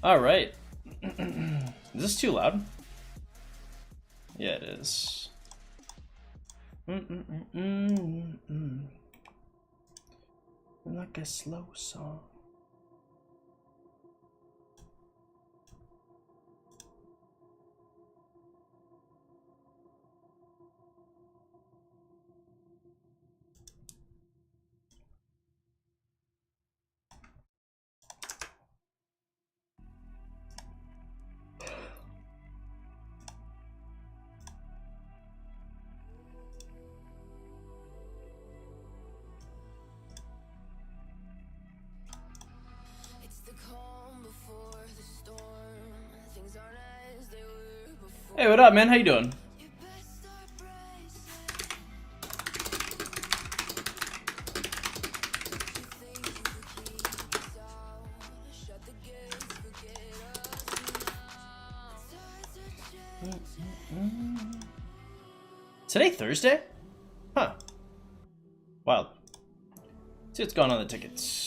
All right. Is this too loud? Yeah, it is. Like a slow song. Hey, what up, man? How you doing? Today Thursday? Huh. Wild. See what's going on in the tickets.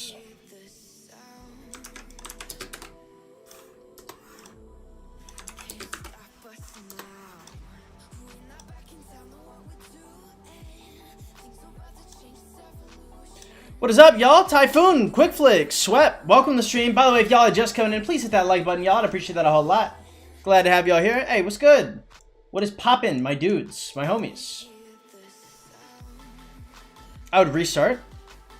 What is up, y'all? Typhoon, Quick Flick, Sweat, welcome to the stream. By the way, if y'all are just coming in, please hit that like button, y'all. I'd appreciate that a whole lot. Glad to have y'all here. Hey, what's good? What is poppin', my dudes, my homies? I would restart.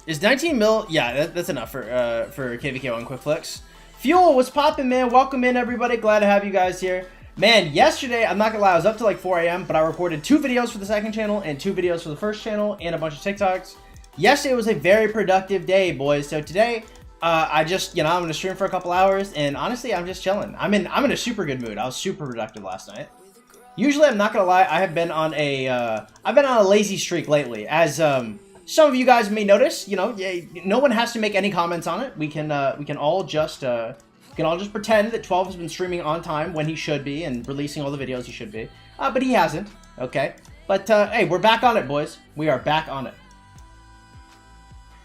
Is 19 mil? Yeah, that's enough for KVK on Quick Flicks. Fuel, what's poppin', man? Welcome in, everybody. Glad to have you guys here. Man, yesterday, I'm not gonna lie, I was up to like 4 a.m., but I recorded 2 videos for the second channel and 2 videos for the first channel and a bunch of TikToks. Yesterday was a very productive day, boys. So today, I just, I'm gonna stream for a couple hours, and honestly, I'm just chilling. I'm in a super good mood. I was super productive last night. Usually, I'm not gonna lie, I have been on a lazy streak lately. As some of you guys may notice, no one has to make any comments on it. We can all just pretend that 12 has been streaming on time when he should be and releasing all the videos he should be. But he hasn't. Okay. But hey, we're back on it, boys. We are back on it.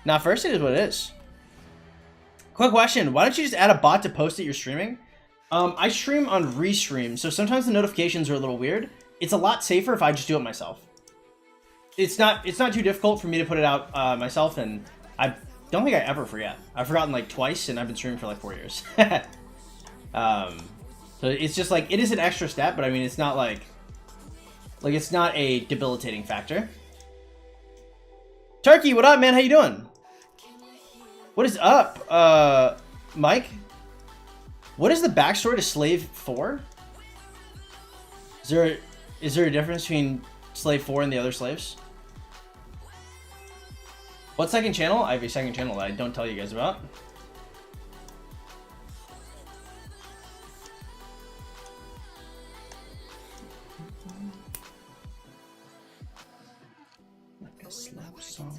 Now, first, it is what it is. Quick question. Why don't you just add a bot to post that you're streaming? I stream on Restream, so sometimes the notifications are a little weird. It's a lot safer if I just do it myself. It's not too difficult for me to put it out myself, and I don't think I ever forget. I've forgotten like twice, and I've been streaming for like 4 years. So it's just like, it is an extra step, but I mean, it's not like it's not a debilitating factor. Turkey, what up, man? How you doing? What is up, Mike? What is the backstory to Slave 4? Is there a difference between Slave 4 and the other slaves? What second channel? I have a second channel that I don't tell you guys about. Like a slow song.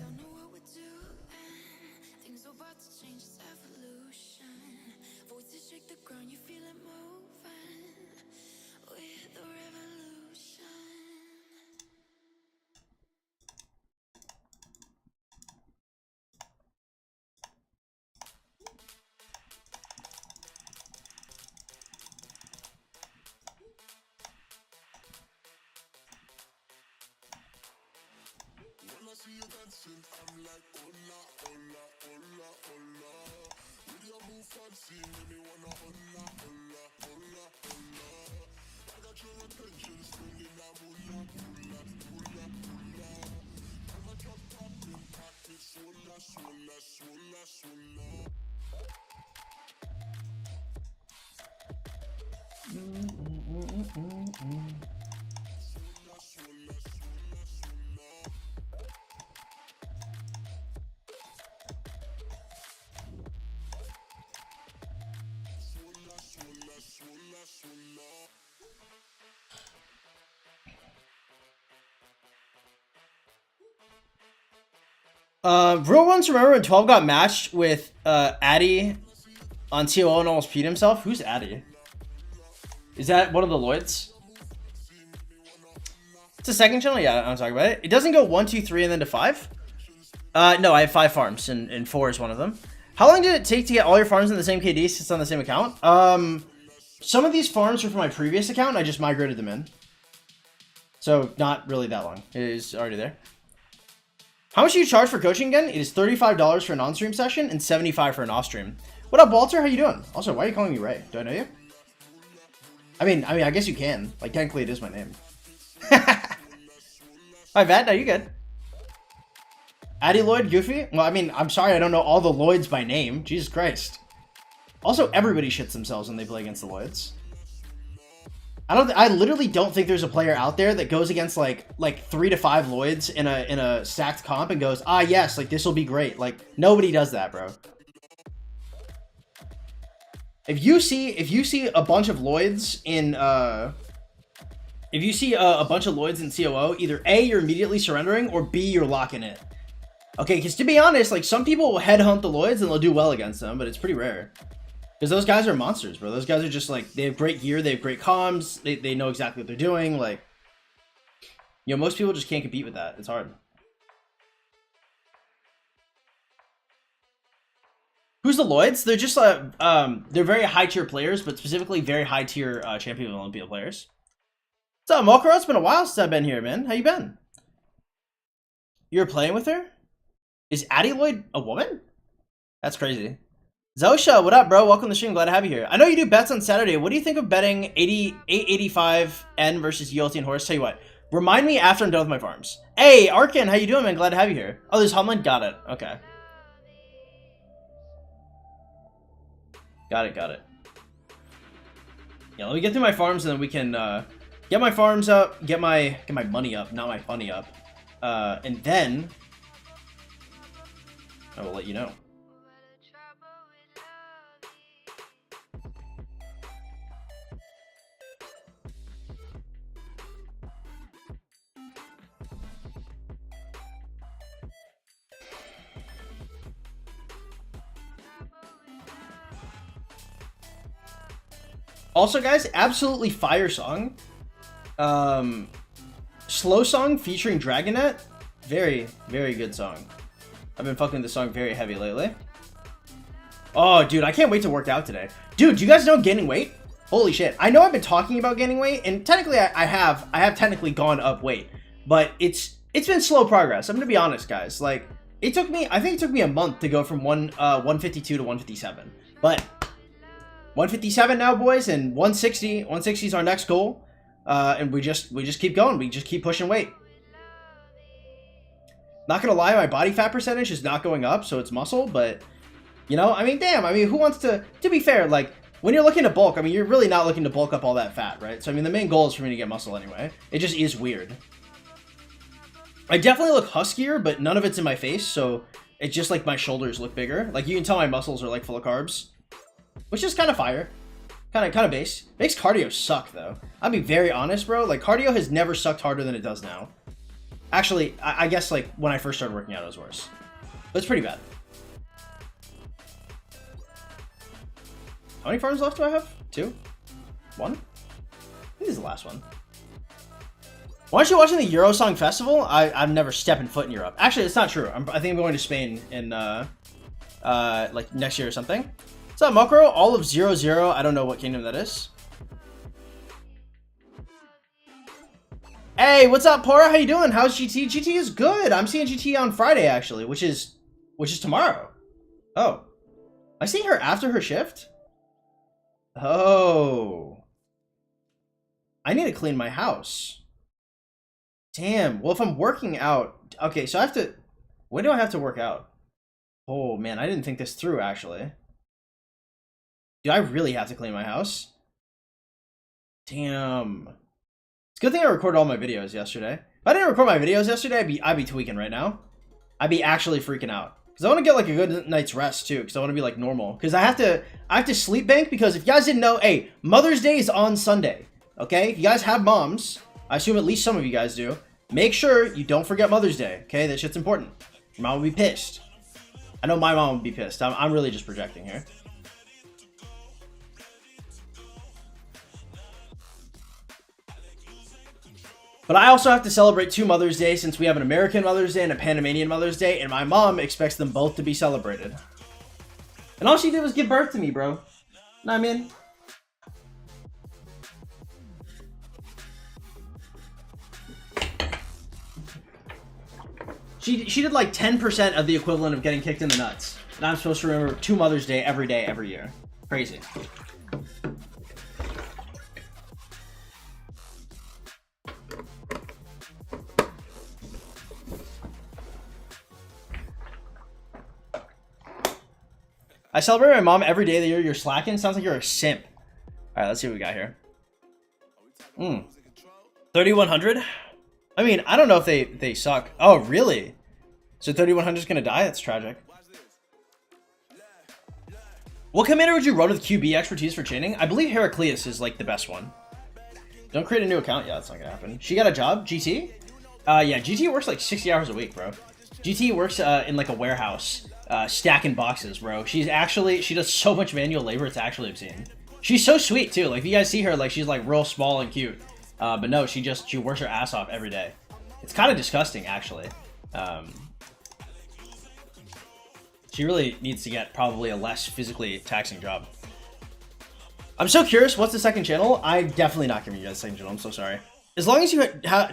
Real ones remember when 12 got matched with Addy on TOO and almost peed himself? Who's Addy? Is that one of the Lloyds? It's a second channel? Yeah, I'm talking about it. It doesn't go 1, 2, 3 and then to 5? No, I have 5 farms and 4 is one of them. How long did it take to get all your farms in the same KD since it's on the same account? Some of these farms were from my previous account, and I just migrated them in. So, not really that long. It is already there. How much do you charge for coaching again? It is $35 for an on-stream session and $75 for an off-stream. What up, Walter? How you doing? Also, why are you calling me Ray? Do I know you? I mean, I guess you can. Like, technically, it is my name. Hi, Vat. Are you good? Addy Lloyd, Goofy? Well, I mean, I'm sorry I don't know all the Lloyds by name. Jesus Christ. Also, everybody shits themselves when they play against the Lloyds. I literally don't think there's a player out there that goes against like 3 to 5 Lloyds in a stacked comp and goes, ah yes, like this will be great. Like nobody does that, bro. If you see a bunch of Lloyds in if you see a bunch of Lloyds in COO, either A, you're immediately surrendering, or B, you're locking it. Okay, because to be honest, like some people will headhunt the Lloyds and they'll do well against them, but it's pretty rare. Because those guys are monsters, bro. Those guys are just like, they have great gear, they have great comms, they know exactly what they're doing. Like, you know, most people just can't compete with that. It's hard. Who's the Lloyds? They're just they're very high tier players, but specifically very high tier Champion of Olympia players. What's up, Mokro? It's been a while since I've been here, man. How you been? You're playing with her? Is Addy Lloyd a woman? That's crazy. Zosha, what up, bro? Welcome to the stream. Glad to have you here. I know you do bets on Saturday. What do you think of betting 885 N versus ULT and Horse? Tell you what, remind me after I'm done with my farms. Hey, Arkin, how you doing, man? Glad to have you here. Oh, there's Homeland? Got it. Okay. Got it. Yeah, let me get through my farms and then we can get my farms up, get my money up, not my funny up. And then I will let you know. Also, guys, absolutely fire song. Slow song featuring Dragonet. Very, very good song. I've been fucking this song very heavy lately. Oh, dude, I can't wait to work out today. Dude, do you guys know gaining weight? Holy shit. I know I've been talking about gaining weight, and technically I have technically gone up weight, but it's been slow progress. I'm gonna be honest, guys. Like, I think it took me a month to go from 152 to 157. But 157 now, boys, and 160. 160 is our next goal. And we just keep going. We just keep pushing weight. Not gonna lie, my body fat percentage is not going up, so it's muscle, but you know, I mean, damn, I mean, who wants to be fair, like, when you're looking to bulk, I mean, you're really not looking to bulk up all that fat, right? So, I mean, the main goal is for me to get muscle anyway. It just is weird. I definitely look huskier, but none of it's in my face, so it's just like my shoulders look bigger. Like, you can tell my muscles are like full of carbs, which is kind of fire. Kind of base. Makes cardio suck, though. I'll be very honest, bro. Like, cardio has never sucked harder than it does now. Actually, I guess, like, when I first started working out, it was worse. But it's pretty bad. How many farms left do I have? 2? 1? I think this is the last one. Why aren't you watching the Eurosong Festival? I've never stepped in foot in Europe. Actually, it's not true. I think I'm going to Spain in, like, next year or something. What's up, Mokro? All of 00. I don't know what kingdom that is. Hey, what's up, Pora? How you doing? How's GT? GT is good. I'm seeing GT on Friday, actually, which is tomorrow. Oh. Am I seeing her after her shift? Oh. I need to clean my house. Damn. Well, if I'm working out... Okay, so I have to... When do I have to work out? Oh, man, I didn't think this through, actually. Do I really have to clean my house? Damn. It's a good thing I recorded all my videos yesterday. If I didn't record my videos yesterday, I'd be tweaking right now. I'd be actually freaking out. Because I want to get like a good night's rest too. Because I want to be like normal. Because I have to sleep bank. Because if you guys didn't know, hey, Mother's Day is on Sunday. Okay? If you guys have moms, I assume at least some of you guys do. Make sure you don't forget Mother's Day. Okay? That shit's important. Your mom will be pissed. I know my mom would be pissed. I'm really just projecting here. But I also have to celebrate 2 Mother's Day since we have an American Mother's Day and a Panamanian Mother's Day, and my mom expects them both to be celebrated. And all she did was give birth to me, bro. Know what I mean? She did like 10% of the equivalent of getting kicked in the nuts. And I'm supposed to remember 2 Mother's Day, every year. Crazy. I celebrate my mom every day of the year. You're slacking? Sounds like you're a simp. Alright, let's see what we got here. 3,100? I mean, I don't know if they suck. Oh, really? So 3,100 is gonna die? That's tragic. What commander would you run with QB expertise for chaining? I believe Heraclius is like the best one. Don't create a new account. Yeah, that's not gonna happen. She got a job? GT? Yeah, GT works like 60 hours a week, bro. GT works in like a warehouse, stacking boxes, bro. She does so much manual labor, it's actually obscene. She's so sweet too. Like if you guys see her, like she's like real small and cute. But no, she works her ass off every day. It's kind of disgusting, actually. She really needs to get probably a less physically taxing job. I'm so curious, what's the second channel? I'm definitely not giving you guys the second channel. I'm so sorry. As long as you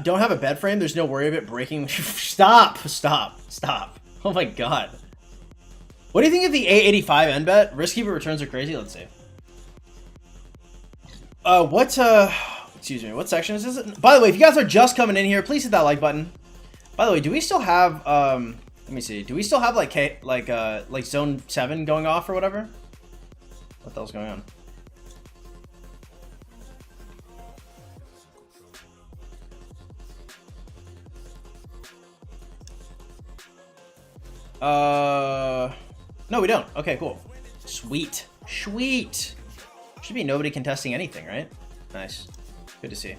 don't have a bed frame, there's no worry of it breaking. Stop. Oh my god. What do you think of the A85 end bet? Risky but returns are crazy. Let's see. Excuse me, what section is this? By the way, if you guys are just coming in here, please hit that like button. By the way, do we still have let me see. Do we still have like zone 7 going off or whatever? What the hell's going on? No, we don't. Okay, cool. Sweet. Should be nobody contesting anything, right? Nice. Good to see.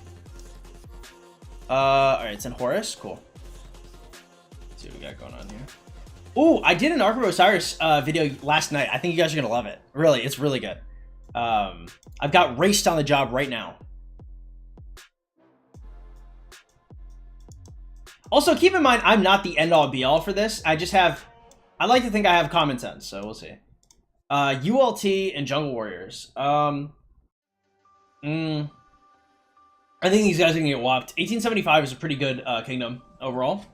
Alright, it's in Horus. Cool. Let's see what we got going on here. Ooh, I did an Ark of Osiris video last night. I think you guys are gonna love it. Really, it's really good. I've got raced on the job right now. Also, keep in mind, I'm not the end-all be-all for this. I like to think I have common sense, so we'll see. ULT and Jungle Warriors. I think these guys are gonna get whopped. 1875 is a pretty good kingdom overall.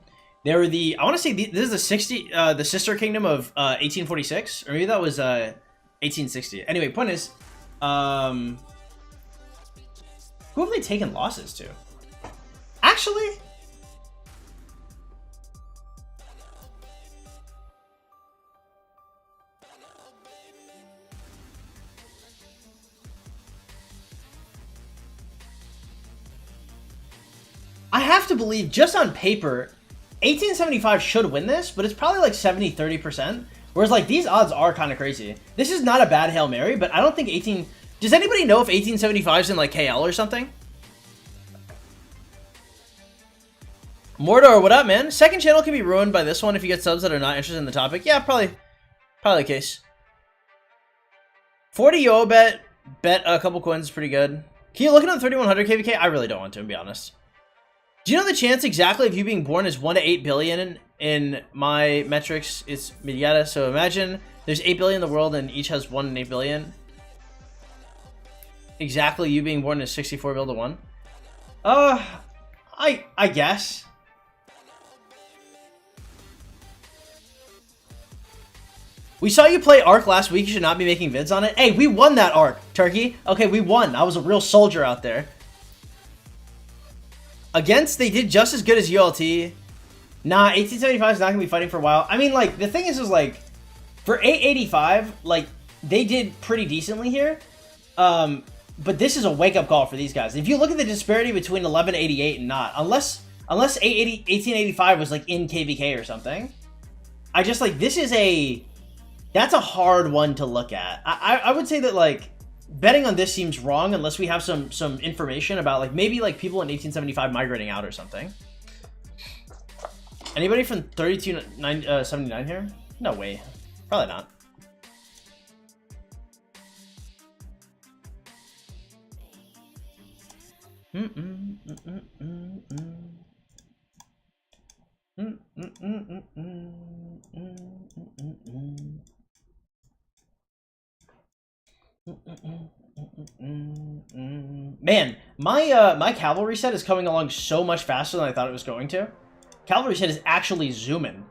They were the, I want to say this is the sister kingdom of 1846, or maybe that was 1860. Anyway, point is, who have they taken losses to? Actually, I have to believe, just on paper, 1875 should win this, but it's probably like 70-30%. Whereas like these odds are kind of crazy. This is not a bad Hail Mary, but I don't think 18... Does anybody know if 1875 is in like KL or something? Mordor, what up, man? Second channel can be ruined by this one if you get subs that are not interested in the topic. Yeah, probably the case. 40 Yo bet a couple coins is pretty good. Can you look at the 3100 KVK? I really don't want to be honest. Do you know the chance exactly of you being born is 1 to 8 billion in my metrics? It's Midyata. So imagine there's 8 billion in the world and each has 1 in 8 billion. Exactly, you being born is 64 bill to 1. I guess. We saw you play Ark last week. You should not be making vids on it. Hey, we won that Ark, Turkey. Okay, we won. I was a real soldier out there. Against, they did just as good as ULT. Nah, 1875 is not going to be fighting for a while. I mean, like, the thing is like, for 885, like, they did pretty decently here. But this is a wake-up call for these guys. If you look at the disparity between 1188 and not, unless 1885 was, like, in KVK or something, I just, like, this is a... That's a hard one to look at. I would say that, like, betting on this seems wrong unless we have some information about, like, maybe, like, people in 1875 migrating out or something. Anybody from 3279 here? No way. Probably not. Man, my cavalry set is coming along so much faster than I thought it was going to. Cavalry set is actually zooming.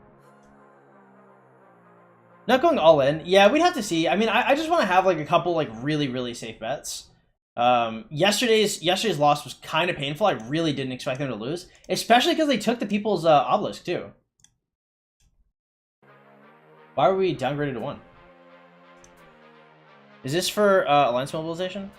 Not going all in. Yeah, we'd have to see. I mean, I just want to have like a couple like really safe bets. Yesterday's loss was kind of painful. I really didn't expect them to lose, especially because they took the people's obelisk too. Why were we downgraded to 1? Is this for alliance mobilization?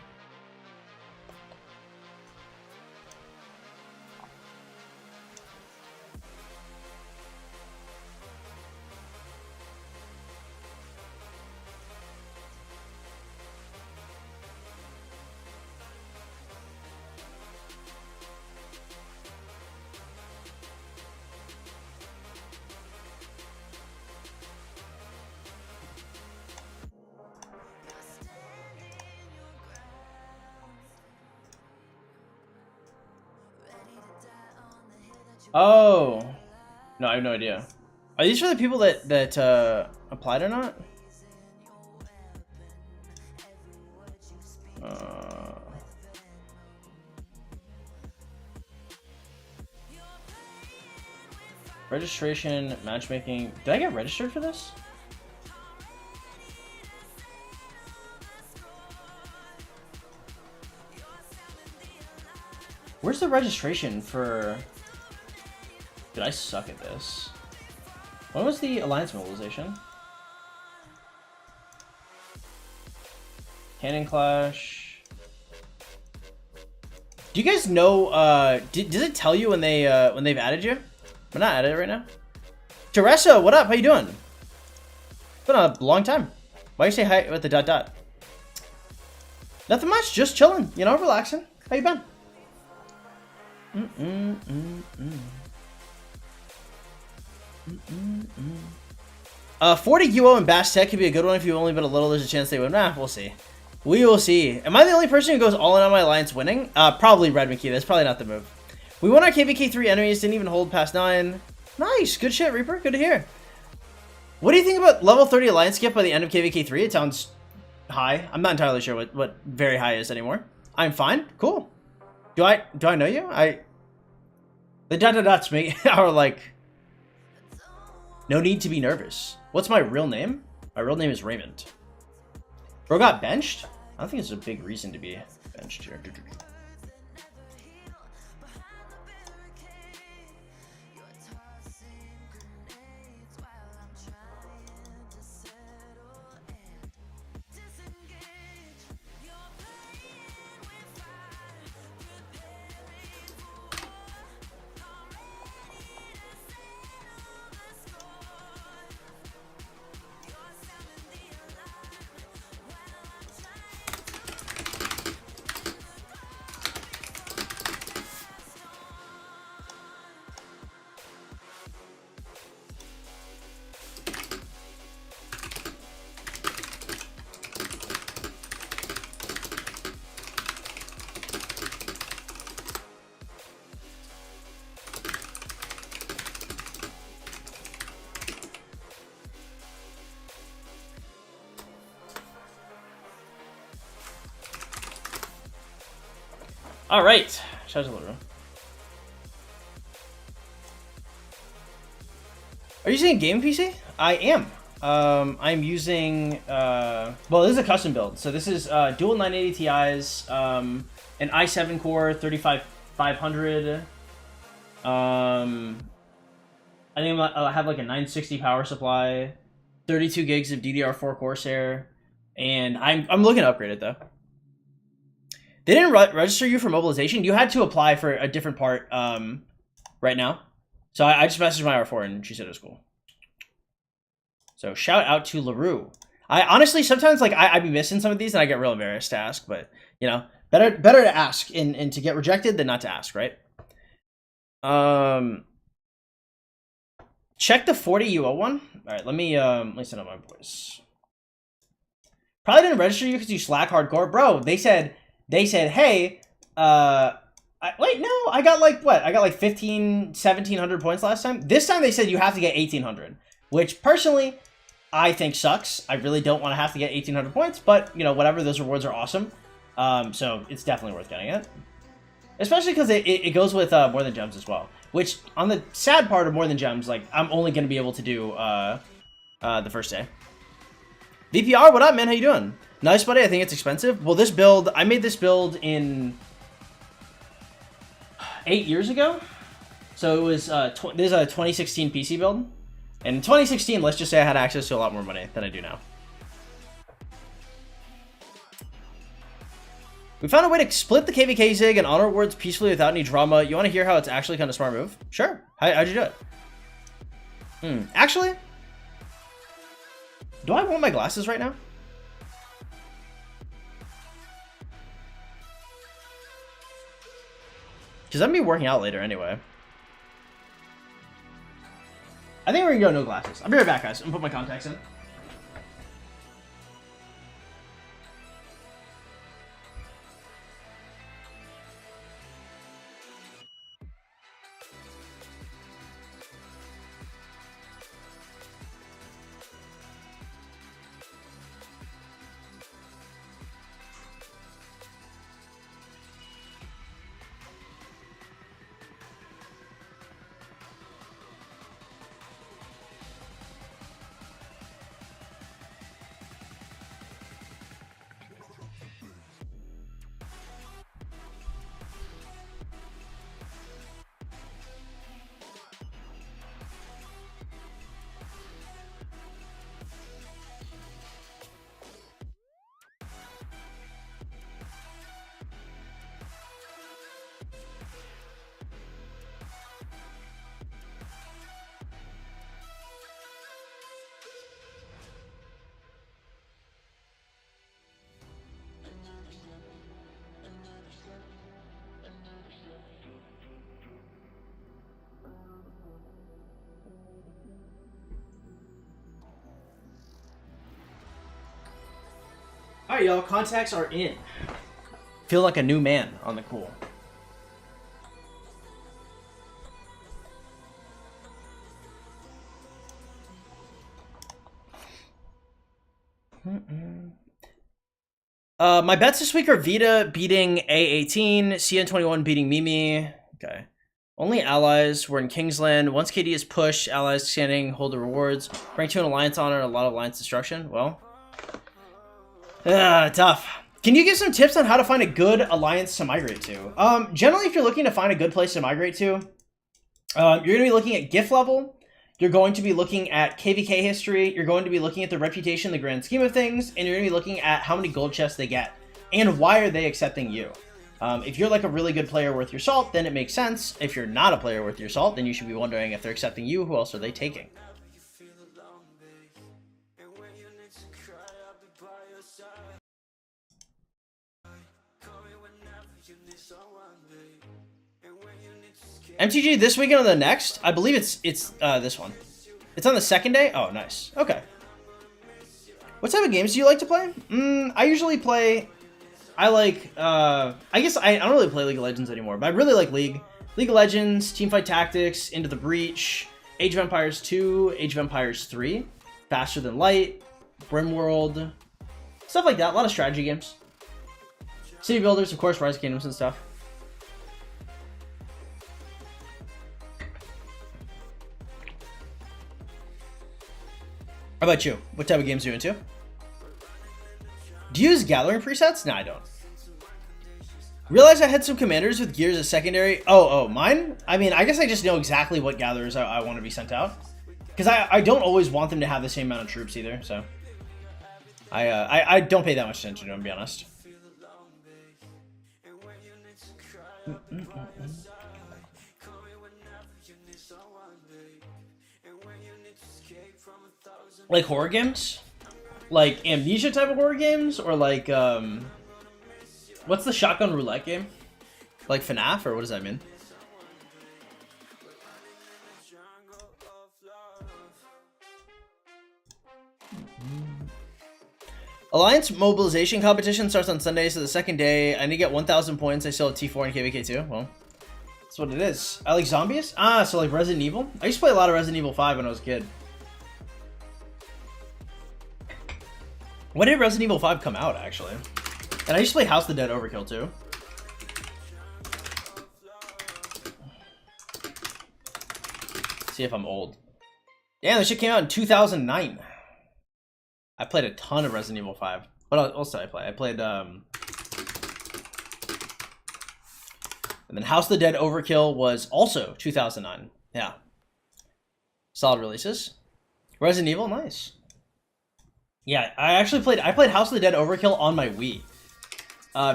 Oh, no, I have no idea. Are these for the people that applied or not? Registration, matchmaking. Did I get registered for this? Where's the registration for... Dude, I suck at this. When was the alliance mobilization? Cannon clash. Do you guys know? Does it tell you when they've added you? I'm not added right now. Teresa, what up? How you doing? It's been a long time. Why you say hi with the dot? Nothing much. Just chilling. You know, relaxing. How you been? 40 UO and Bass Tech could be a good one if you only bet a little. There's a chance they win. Nah, we'll see. We will see. Am I the only person who goes all in on my alliance winning? Probably Red McKee. That's probably not the move. We won our KVK3 enemies. Didn't even hold past 9. Nice. Good shit, Reaper. Good to hear. What do you think about level 30 alliance skip by the end of KVK3? It sounds high. I'm not entirely sure what very high is anymore. I'm fine. Cool. Do I know you? The dots are like, no need to be nervous. What's my real name? My real name is Raymond. Bro got benched? I don't think it's a big reason to be benched here. All right, shout out to Lulu. Are you using a game PC? I am. I'm using well, this is a custom build. So this is dual 980 Ti's, an i7 core 35500. I think I'll have like a 960 power supply, 32 gigs of DDR4 Corsair, and I'm looking to upgrade it though. They didn't register you for mobilization. You had to apply for a different part right now. So I just messaged my R4 and she said it was cool. So shout out to LaRue. I honestly, sometimes like I be missing some of these and I get real embarrassed to ask, but you know, better to ask and to get rejected than not to ask, right? Check the 40 UO one. All right, let me send out my voice. Probably didn't register you because you slack hardcore. Bro, they said, hey, wait, no, I got like, what? I got like 1,1700 points last time. This time they said you have to get 1,800, which personally, I think sucks. I really don't want to have to get 1,800 points, but, you know, whatever, those rewards are awesome. So it's definitely worth getting it. Especially because it goes with More Than Gems as well. Which, on the sad part of More Than Gems, like, I'm only going to be able to do the first day. VPR, what up, man? How you doing? Nice, buddy. I think it's expensive. Well, this build, I made this build in 8 years ago. So it was, this is a 2016 PC build. And in 2016, let's just say I had access to a lot more money than I do now. We found a way to split the KVK Zig and honor awards peacefully without any drama. You want to hear how it's actually kind of smart move? Sure. How'd you do it? Actually, do I want my glasses right now? Because I'm going to be working out later anyway. I think we're going to go no glasses. I'll be right back, guys. I'm going to put my contacts in. Alright, y'all, contacts are in. Feel like a new man on the cool. My bets this week are Vita beating A18, CN21 beating Mimi. Okay. Only allies. We're in Kingsland. Once KD is pushed, allies standing, hold the rewards. Rank 2 in Alliance Honor, a lot of Alliance Destruction. Well. Tough. Can you give some tips on how to find a good alliance to migrate to? Generally, if you're looking to find a good place to migrate to, you're going to be looking at gift level. You're going to be looking at KVK history. You're going to be looking at the reputation, the grand scheme of things, and you're going to be looking at how many gold chests they get and why are they accepting you. If you're like a really good player worth your salt, then it makes sense. If you're not a player worth your salt, then you should be wondering if they're accepting you, who else are they taking? MTG this weekend or the next? I believe it's this one. It's on the second day? Oh, nice. Okay. What type of games do you like to play? I usually play... I guess I don't really play League of Legends anymore, but I really like League. League of Legends, Teamfight Tactics, Into the Breach, Age of Empires 2, Age of Empires 3, Faster Than Light, Brimworld, stuff like that. A lot of strategy games. City Builders, of course, Rise of Kingdoms and stuff. How about you? What type of games are you into? Do you use gathering presets? No, I don't. Realized I had some commanders with gears as secondary. Oh, mine? I mean, I guess I just know exactly what gatherers I want to be sent out. Because I don't always want them to have the same amount of troops either, so. I don't pay that much attention to them, to be honest. Like horror games? Like Amnesia type of horror games? Or like, what's the shotgun roulette game? Like FNAF, or what does that mean? Alliance mobilization competition starts on Sunday, so the second day, I need to get 1,000 points. I still have T4 and KVK too. Well, that's what it is. I like zombies? Ah, so like Resident Evil? I used to play a lot of Resident Evil 5 when I was a kid. When did Resident Evil 5 come out, actually? And I used to play House of the Dead Overkill, too. See if I'm old. Yeah, this shit came out in 2009. I played a ton of Resident Evil 5. What else did I play? I played, and then House of the Dead Overkill was also 2009. Yeah. Solid releases. Resident Evil, nice. Yeah, I played House of the Dead Overkill on my Wii.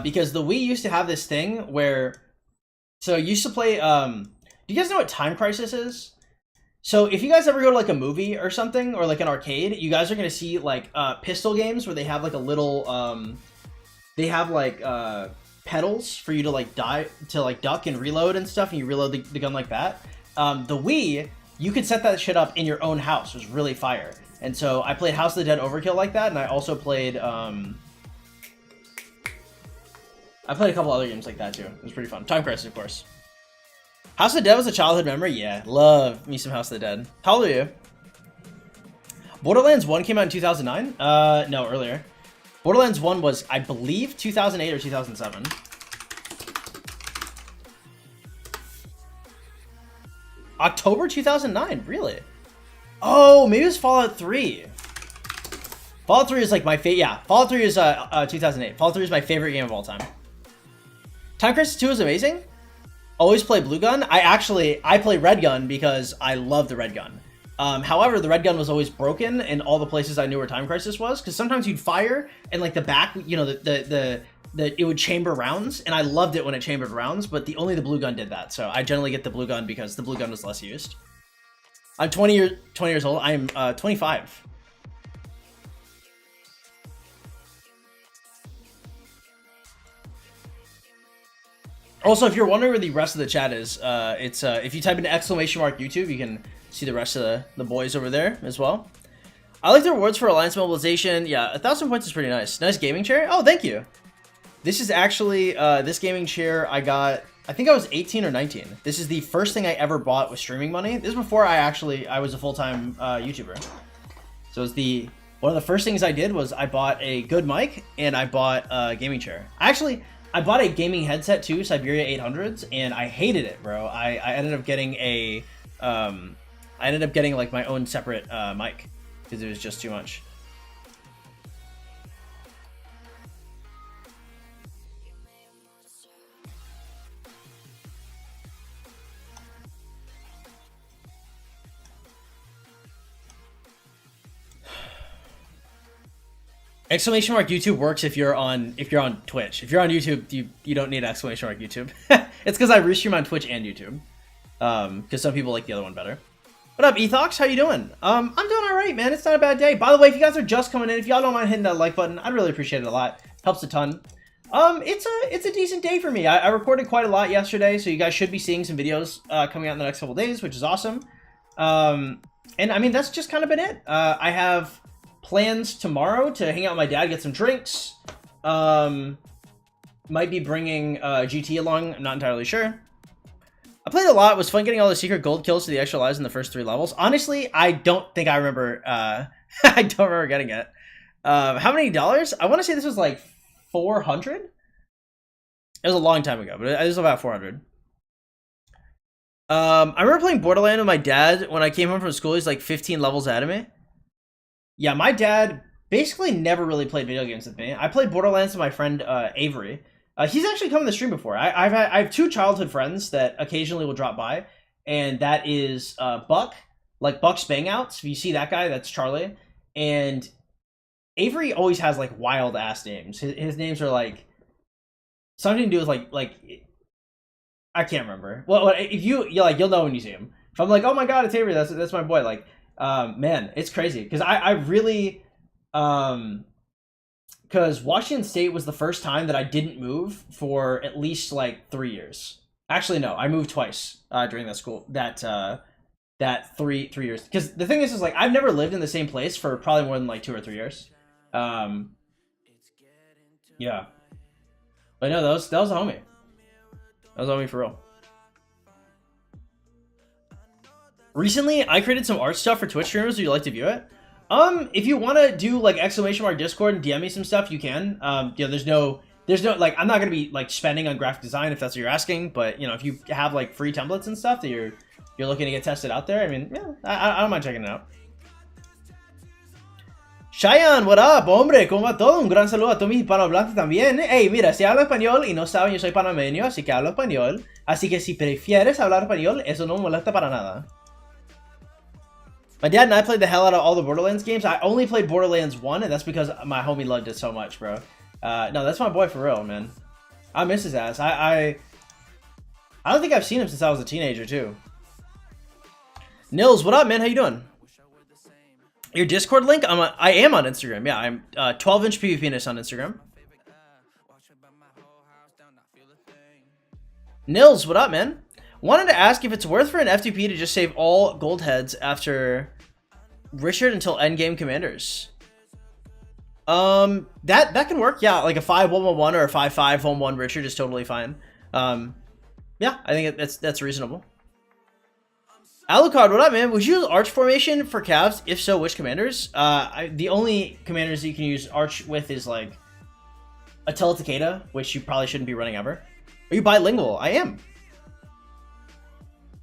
Because the Wii used to have this thing where, so you used to play, do you guys know what Time Crisis is? So if you guys ever go to like a movie or something, or like an arcade, you guys are going to see like pistol games where they have like a little, they have like pedals for you to like duck and reload and stuff, and you reload the gun like that. The Wii, you could set that shit up in your own house. It was really fire. And so I played House of the Dead Overkill like that, and I also played, I played a couple other games like that too. It was pretty fun. Time Crisis, of course. House of the Dead was a childhood memory? Yeah, love me some House of the Dead. How old are you? Borderlands 1 came out in 2009? No, earlier. Borderlands 1 was, I believe, 2008 or 2007. October 2009, really? Oh, maybe it was Fallout 3. Fallout 3 is like my favorite. Yeah, Fallout 3 is 2008. Fallout 3 is my favorite game of all time. Time Crisis 2 is amazing. Always play blue gun. I play red gun because I love the red gun. However, the red gun was always broken in all the places I knew where Time Crisis was, because sometimes you'd fire and like the back, you know, it would chamber rounds, and I loved it when it chambered rounds, but only the blue gun did that. So I generally get the blue gun because the blue gun was less used. I'm 20 years old. I'm 25. Also, if you're wondering where the rest of the chat is, it's if you type in !YouTube, you can see the rest of the boys over there as well. I like the rewards for Alliance Mobilization. Yeah, 1,000 points is pretty nice. Nice gaming chair. Oh, thank you. This is actually, this gaming chair I got, I think I was 18 or 19. This is the first thing I ever bought with streaming money. This is before I was a full-time YouTuber. So it's one of the first things I did was I bought a good mic and I bought a gaming chair. I bought a gaming headset too, Siberia 800s, and I hated it, bro. I ended up getting like my own separate mic because it was just too much. Exclamation mark YouTube works if you're on Twitch. If you're on YouTube, you don't need exclamation mark YouTube. It's because I restream on Twitch and YouTube. Because some people like the other one better. What up, Ethox? How you doing? I'm doing all right, man. It's not a bad day. By the way, if you guys are just coming in, if y'all don't mind hitting that like button, I'd really appreciate it a lot. Helps a ton. It's a decent day for me. I recorded quite a lot yesterday, so you guys should be seeing some videos coming out in the next couple days, which is awesome. And I mean, that's just kind of been it. I have plans tomorrow to hang out with my dad, get some drinks. Might be bringing GT along. I'm not entirely sure. I played a lot. It was fun getting all the secret gold kills to the extra lives in the first 3 levels. Honestly, I don't think I remember. I don't remember getting it. How many dollars? I want to say this was like 400. It was a long time ago, but it was about 400. I remember playing Borderlands with my dad when I came home from school. He's like 15 levels ahead of me. Yeah, my dad basically never really played video games with me. I played Borderlands with my friend Avery. He's actually come to the stream before. I have 2 childhood friends that occasionally will drop by, and that is Buck, like Buck's Bangouts. If you see that guy, that's Charlie. And Avery always has like wild ass names. His names are like something to do with like I can't remember. Well, if you'll know when you see him. If I'm like, oh my god, it's Avery. That's my boy. Like, man, it's crazy because I really because Washington State was the first time that I didn't move for at least like 3 years. Actually, no, I moved twice during that school that 3 years. Because the thing is like I've never lived in the same place for probably more than like 2 or 3 years. Yeah, but no, that was a homie. That was a homie for real. Recently, I created some art stuff for Twitch streamers. Would you like to view it? If you want to do like !Discord and DM me some stuff, you can. You know, there's no like, I'm not gonna be like spending on graphic design if that's what you're asking, but you know, if you have like free templates and stuff that you're looking to get tested out there, I mean, yeah, I don't mind checking it out. Cheyenne, what up, hombre? ¿Cómo va todo? Un gran saludo a todos mis hispanohablantes también. Hey, mira, si hablo español y no saben, yo soy panameño, así que hablo español. Así que si prefieres hablar español, eso no me molesta para nada. My dad and I played the hell out of all the Borderlands games. I only played Borderlands 1, and that's because my homie loved it so much, bro. No, that's my boy for real, man. I miss his ass. I don't think I've seen him since I was a teenager, too. Nils, what up, man? How you doing? Your Discord link? I am on Instagram. Yeah, I'm 12-inch PvPenis on Instagram. Nils, what up, man? Wanted to ask if it's worth for an F2P to just save all gold heads after Richard until endgame commanders. That can work. Yeah, like a 5-1-1-1 or a 5-5-1-1 Richard is totally fine. Yeah, I think that's reasonable. Alucard, what up, man? Would you use Arch formation for Cavs? If so, which commanders? The only commanders that you can use Arch with is like Attila Takeda, which you probably shouldn't be running ever. Are you bilingual? I am.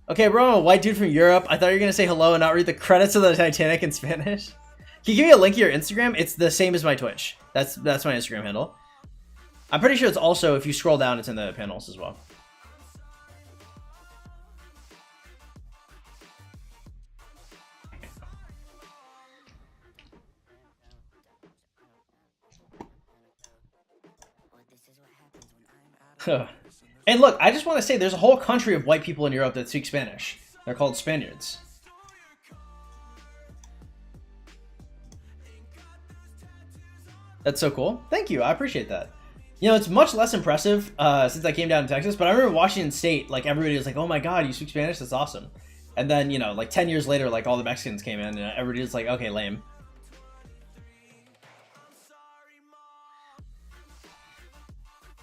Okay, bro, I'm a white dude from Europe. I thought you were gonna say hello and not read the credits of the Titanic in Spanish. Can you give me a link to your Instagram? It's the same as my Twitch. That's my Instagram handle. I'm pretty sure it's also, if you scroll down, it's in the panels as well. And look, I just want to say there's a whole country of white people in Europe that speak Spanish. They're called Spaniards. That's so cool. Thank you. I appreciate that. You know, it's much less impressive since I came down to Texas, but I remember Washington State, like everybody was like, oh my God, you speak Spanish? That's awesome. And then, you know, like 10 years later, like all the Mexicans came in and everybody was like, okay, lame.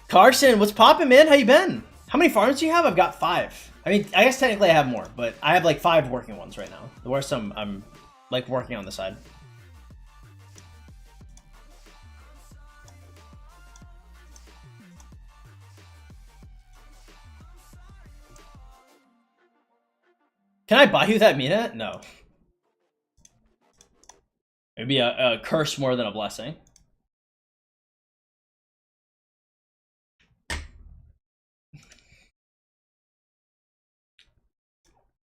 Carson, what's poppin', man? How you been? How many farms do you have? I've got 5. I mean, I guess technically I have more, but I have like 5 working ones right now. The rest of them I'm like working on the side. Can I buy you that Mina? No. It'd be a curse more than a blessing.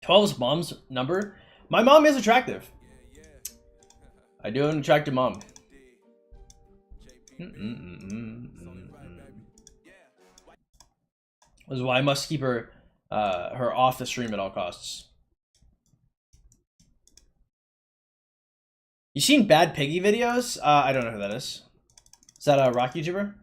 Twelve's mom's number? My mom is attractive. I do have an attractive mom. This is why I must keep her off the stream at all costs. You seen Bad Piggy videos? I don't know who that is. Is that a rock YouTuber?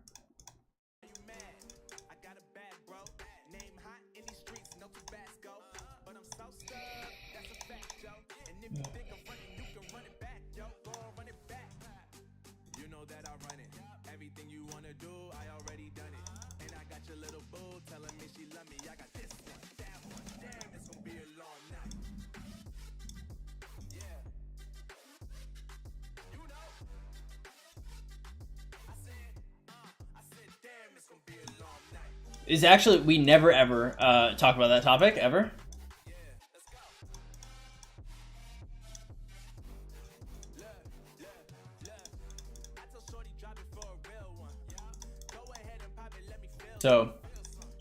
Is actually, we never ever talk about that topic, ever. So,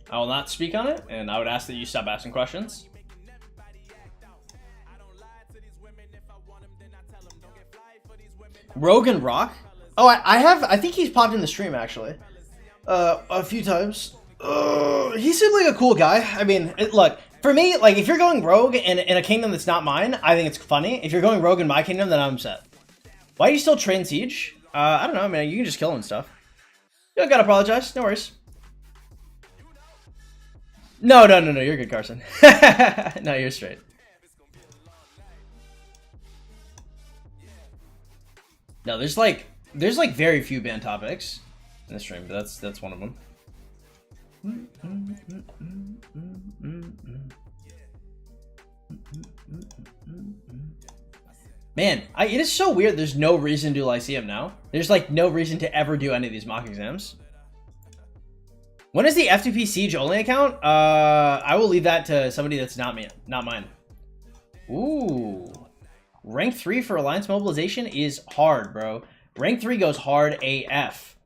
I will not speak on it, and I would ask that you stop asking questions. Rogan Rock? Oh, I think he's popped in the stream, actually. A few times. He seemed like a cool guy. I mean, look, for me, like, if you're going rogue in a kingdom that's not mine, I think it's funny. If you're going rogue in my kingdom, then I'm upset. Why do you still train Siege? I don't know, man. You can just kill him and stuff. You don't gotta apologize. No worries. No. You're good, Carson. No, you're straight. No, there's like very few banned topics in the stream, but that's one of them. Man, it is so weird there's no reason to do Lyceum now. There's like no reason to ever do any of these mock exams. When is the F2P Siege only account? I will leave that to somebody that's not me, not mine. Ooh. Rank 3 for Alliance Mobilization is hard, bro. Rank 3 goes hard AF.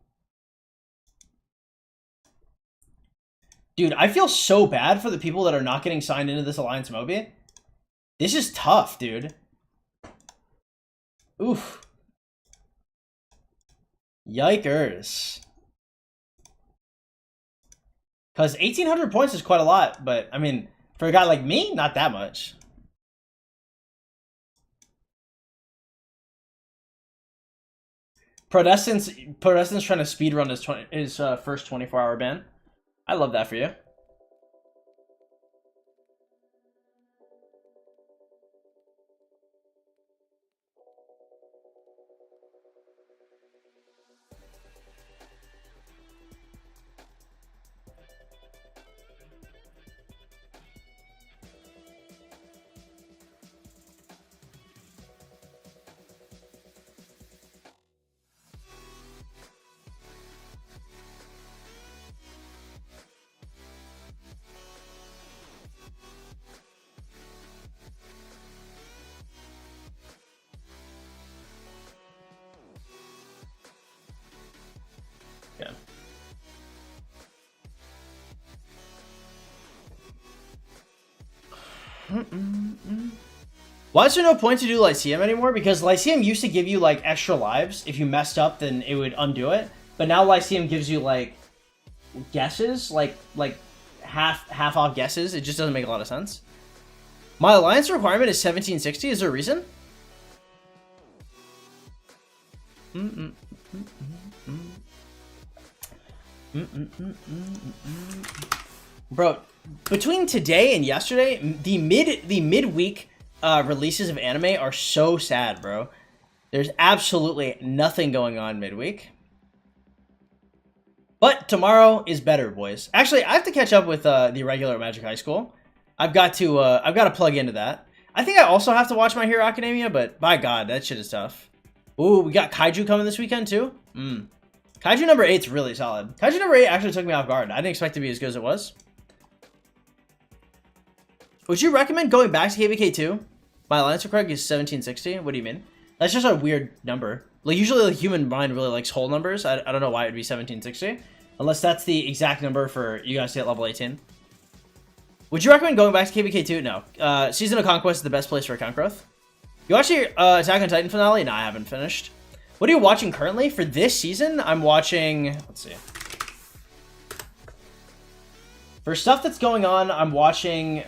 Dude, I feel so bad for the people that are not getting signed into this Alliance Mobi. This is tough, dude. Oof. Yikers. Because 1,800 points is quite a lot, but, I mean, for a guy like me, not that much. Prodestin's trying to speedrun his first 24-hour ban. I love that for you. Yeah. Why is there no point to do Lyceum anymore? Because Lyceum used to give you like extra lives. If you messed up, then it would undo it. But now Lyceum gives you like guesses, like half off guesses. It just doesn't make a lot of sense. My alliance requirement is 1760. Is there a reason? Bro, between today and yesterday, the midweek releases of anime are so sad, bro. There's absolutely nothing going on midweek. But tomorrow is better, boys. Actually, I have to catch up with the regular Magic High School. I've got to plug into that. I think I also have to watch My Hero Academia, but by God, that shit is tough. Ooh, we got Kaiju coming this weekend too. Kaiju number 8's really solid. Kaiju number 8 actually took me off guard. I didn't expect it to be as good as it was. Would you recommend going back to KVK 2? My alliance record is 1760. What do you mean? That's just a weird number. Like usually the human mind really likes whole numbers. I don't know why it would be 1760. Unless that's the exact number for you guys to get level 18. Would you recommend going back to KVK 2? No. Season of Conquest is the best place for account growth. You watch your Attack on Titan finale? No, I haven't finished. What are you watching currently? For this season, I'm watching... Let's see. For stuff that's going on, I'm watching...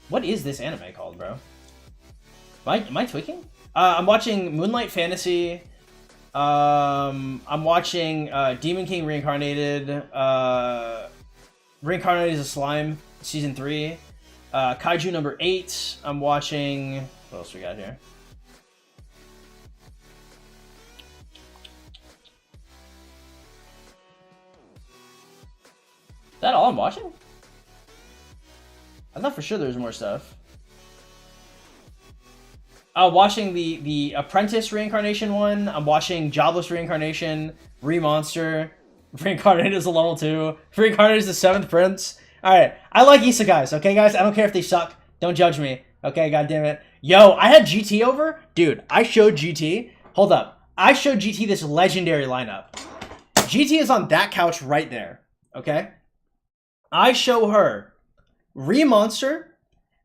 What is this anime called, bro? Am I tweaking? I'm watching Moonlight Fantasy. I'm watching Demon King Reincarnated. Reincarnated as a Slime, Season 3. Kaiju number 8. I'm watching... What else we got here? Is that all I'm watching? I thought for sure there was more stuff. Watching the Apprentice Reincarnation one. I'm watching Jobless Reincarnation, Remonster, Reincarnated as a level 2, Reincarnated as the 7th Prince. Alright, I like isekais, okay guys? I don't care if they suck. Don't judge me, okay? God damn it. Yo, I had GT over. Dude, I showed GT. Hold up. I showed GT this legendary lineup. GT is on that couch right there, okay? I show her Remonster,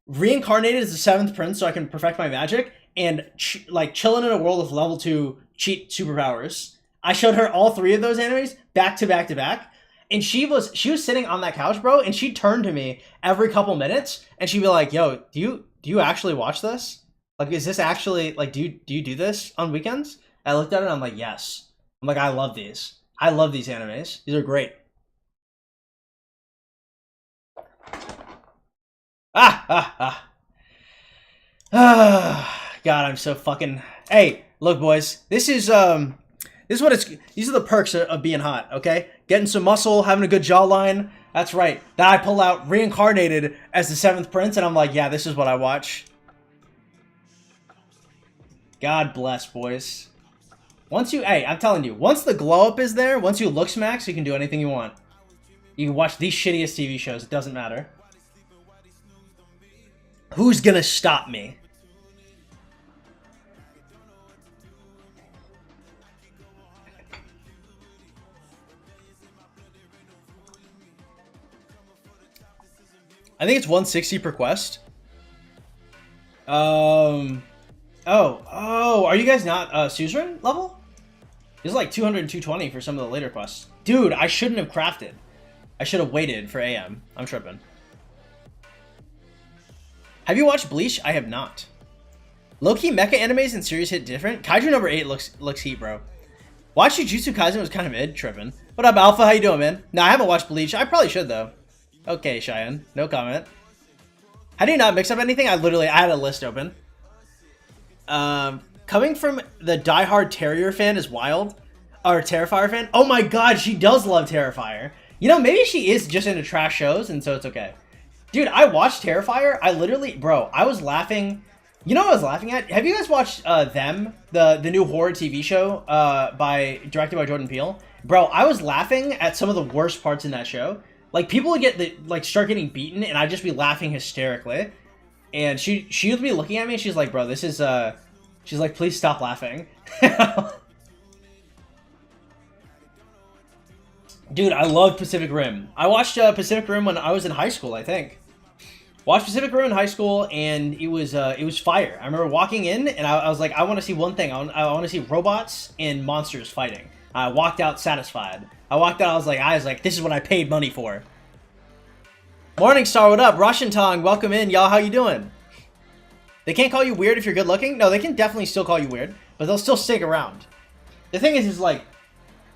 Reincarnated as the 7th Prince so I can perfect my magic, and like chilling in a world with level 2 cheat superpowers. I showed her all 3 of those animes back to back to back. And she was sitting on that couch, bro, and she'd turn to me every couple minutes, and she'd be like, "Yo, do you actually watch this? Like, is this actually like do you do this on weekends?" I looked at it, and I'm like, "Yes." I'm like, "I love these. I love these animes. These are great." God, I'm so fucking. Hey, look, boys. This is what it's. These are the perks of being hot. Okay, getting some muscle, having a good jawline. That's right. Then I pull out Reincarnated as the 7th Prince, and I'm like, yeah, this is what I watch. God bless, boys. Once you, hey, I'm telling you, once the glow up is there, once you look smacks, you can do anything you want. You can watch these shittiest TV shows. It doesn't matter. Who's gonna stop me? I think it's 160 per quest. Oh, are you guys not suzerain level? It's like 200 and 220 for some of the later quests. Dude, I shouldn't have crafted. I should have waited for AM. I'm tripping. Have you watched Bleach? I have not. Low-key mecha animes and series hit different. Kaiju number 8 looks heat, bro. Watch Jujutsu Kaisen was kind of mid, tripping. What up, Alpha? How you doing, man? No, I haven't watched Bleach. I probably should, though. Okay, Cheyenne. No comment. How do you not mix up anything? I had a list open. Coming from the diehard Terrier fan is wild. Or Terrifier fan. Oh my god, she does love Terrifier. You know, maybe she is just into trash shows, and so it's okay. Dude, I watched Terrifier. I literally, bro, I was laughing. You know what I was laughing at? Have you guys watched Them, the new horror TV show directed by Jordan Peele? Bro, I was laughing at some of the worst parts in that show. Like, people would get start getting beaten, and I'd just be laughing hysterically. And she would be looking at me, and she's like, bro, this is, she's like, please stop laughing. Dude, I love Pacific Rim. I watched Pacific Rim when I was in high school, I think. Watched Pacific Rim in high school, and it was fire. I remember walking in, and I was like, I want to see one thing. I want to see robots and monsters fighting. I walked out satisfied. I walked out, I was like, this is what I paid money for. Morningstar, what up? Russian Tong, welcome in. Y'all, how you doing? They can't call you weird if you're good looking? No, they can definitely still call you weird, but they'll still stick around. The thing is like,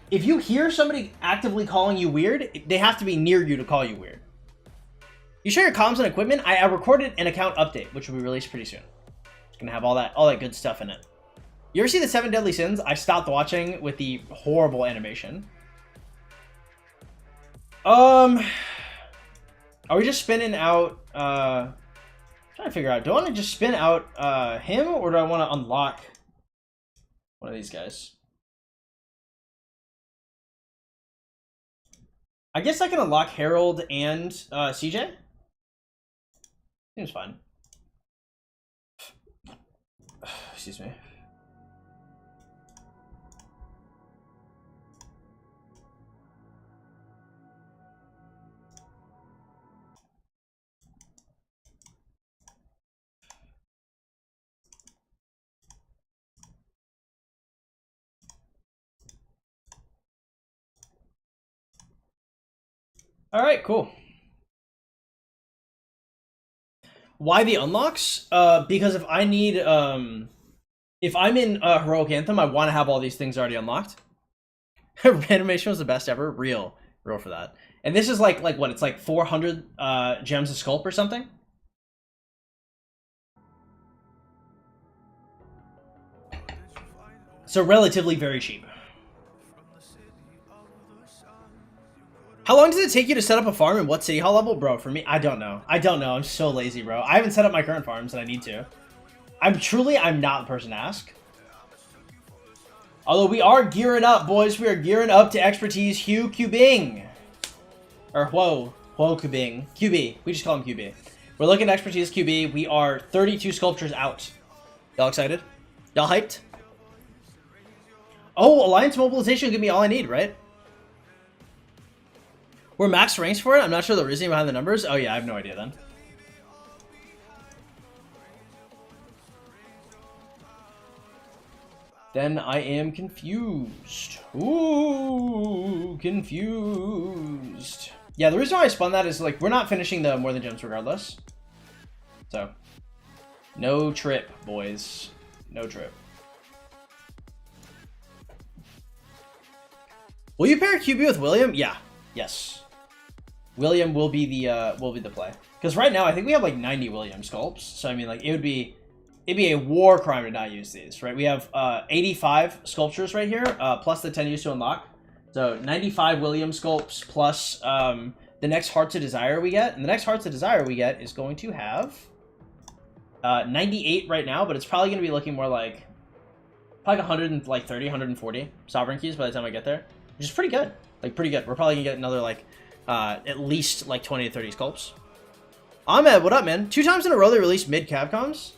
if you hear somebody actively calling you weird, they have to be near you to call you weird. You share your comms and equipment? I recorded an account update, which will be released pretty soon. It's gonna have all that good stuff in it. You ever see the 7 Deadly Sins? I stopped watching with the horrible animation. Are we just spinning out, trying to figure out, do I want to just spin out, him, or do I want to unlock one of these guys? I guess I can unlock Harold and, CJ? Seems fine. Excuse me. All right, cool. Why the unlocks? Because if I need, if I'm in Heroic Anthem, I want to have all these things already unlocked. Reanimation was the best ever. Real for that. And this is like what? It's like 400 gems of sculpt or something. So relatively very cheap. How long does it take you to set up a farm and what city hall level? Bro, for me, I don't know. I'm so lazy, bro. I haven't set up my current farms and I need to. I'm not the person to ask. Although we are gearing up, boys. We are gearing up to expertise Hugh Cubing. Or Whoa Cubing. QB. We just call him QB. We're looking at expertise QB. We are 32 sculptures out. Y'all excited? Y'all hyped? Oh, Alliance mobilization will give me all I need, right? We're max ranks for it? I'm not sure the reasoning behind the numbers. Oh yeah, I have no idea then. Then I am confused. Ooh, confused. Yeah, the reason why I spun that is like, we're not finishing the more than gems regardless. So, no trip, boys. No trip. Will you pair QB with William? Yeah. Yes. William will be the play. Because right now I think we have like 90 William sculpts. So I mean, like, it'd be a war crime to not use these, right? We have 85 sculptures right here, plus the 10 used to unlock. So 95 William sculpts plus the next Hearts of Desire we get. And the next Hearts of Desire we get is going to have 98 right now, but it's probably going to be looking more like probably 130, 140 Sovereign Keys by the time I get there, which is pretty good. Like, pretty good. We're probably going to get another, like, at least, like, 20 to 30 sculpts. Ahmed, what up, man? 2 times in a row they released mid Capcoms?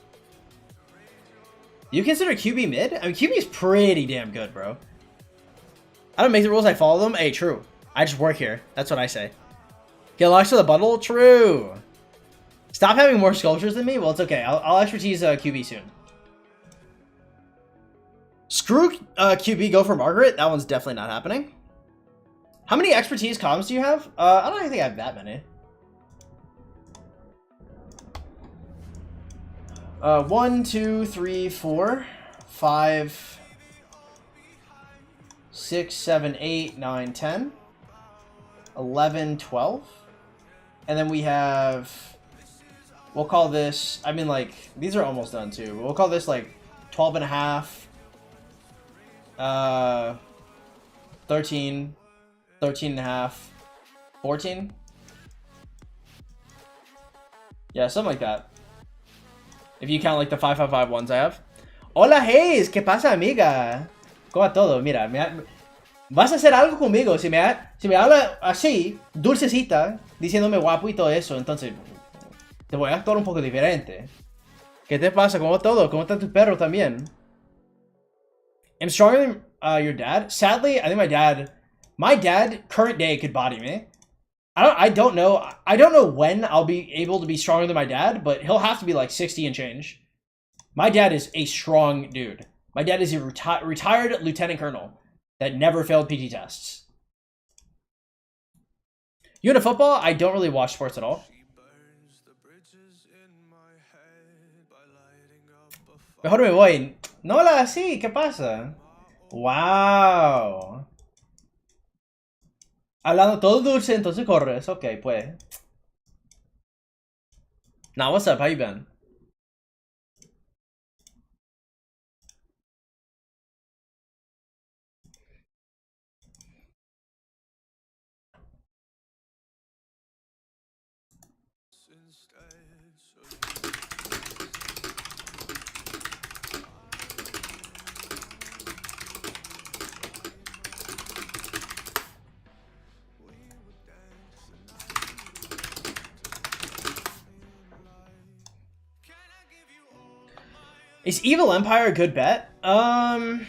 You consider QB mid? I mean, QB is pretty damn good, bro. I don't make the rules, I follow them. Hey, true. I just work here. That's what I say. Get locks for the bundle? True. Stop having more sculptures than me? Well, it's okay. I'll expertise QB soon. Screw QB, go for Margaret. That one's definitely not happening. How many expertise comms do you have? I don't even think I have that many. 1, 2, 3, 4, 5, 6, 7, 8, 9, 10, 11, 12. And then we have, we'll call this, I mean, like, these are almost done too, but we'll call this like 12 and a half, 13, 13 and a half, 14. Yeah, something like that. If you count like the 555 ones I have. Hola, Hayes. ¿Qué pasa, amiga? ¿Cómo va todo? Mira, vas a hacer algo conmigo. Si me habla así, dulcecita, diciéndome guapo y todo eso, entonces te voy a actuar un poco diferente. ¿Qué te pasa? ¿Cómo va todo? ¿Cómo está tu perro también? I'm stronger than your dad. Sadly, I think my dad, current day, could body me. I don't know when I'll be able to be stronger than my dad, but he'll have to be like 60 and change. My dad is a strong dude. My dad is a retired lieutenant colonel that never failed PT tests. You into football? I don't really watch sports at all. Mejor me voy. No la así, ¿qué pasa? Wow. Hablando todo dulce, entonces corres. Ok, pues. Nah, what's up? How you been? Is Evil Empire a good bet? I mean,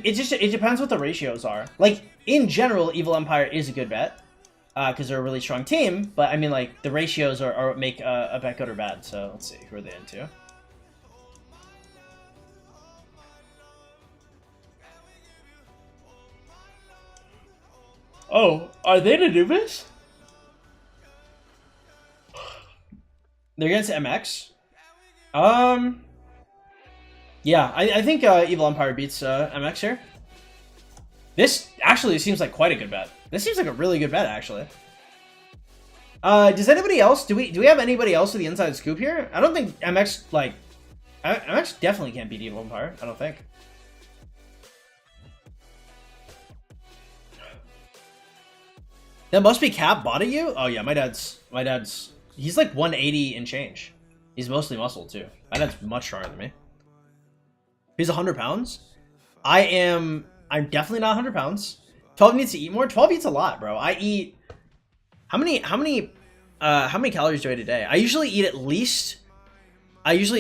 it depends what the ratios are. Like, in general, Evil Empire is a good bet. Because they're a really strong team. But, I mean, like, the ratios are what make a bet good or bad. So, let's see. Who are they into? Oh, are they the Anubis? They're against MX? Yeah, I think Evil Empire beats MX here. This actually seems like quite a good bet. This seems like a really good bet, actually. Does anybody else, do we have anybody else with the inside scoop here? I don't think MX, like, MX definitely can't beat Evil Empire, I don't think. That must be Cap body you? Oh yeah, my dad's, he's like 180 and change. He's mostly muscle too. My dad's much stronger than me. He's 100 pounds. I'm definitely not 100 pounds. 12 needs to eat more. 12 eats a lot, bro. I eat, how many calories do I eat a day? I usually eat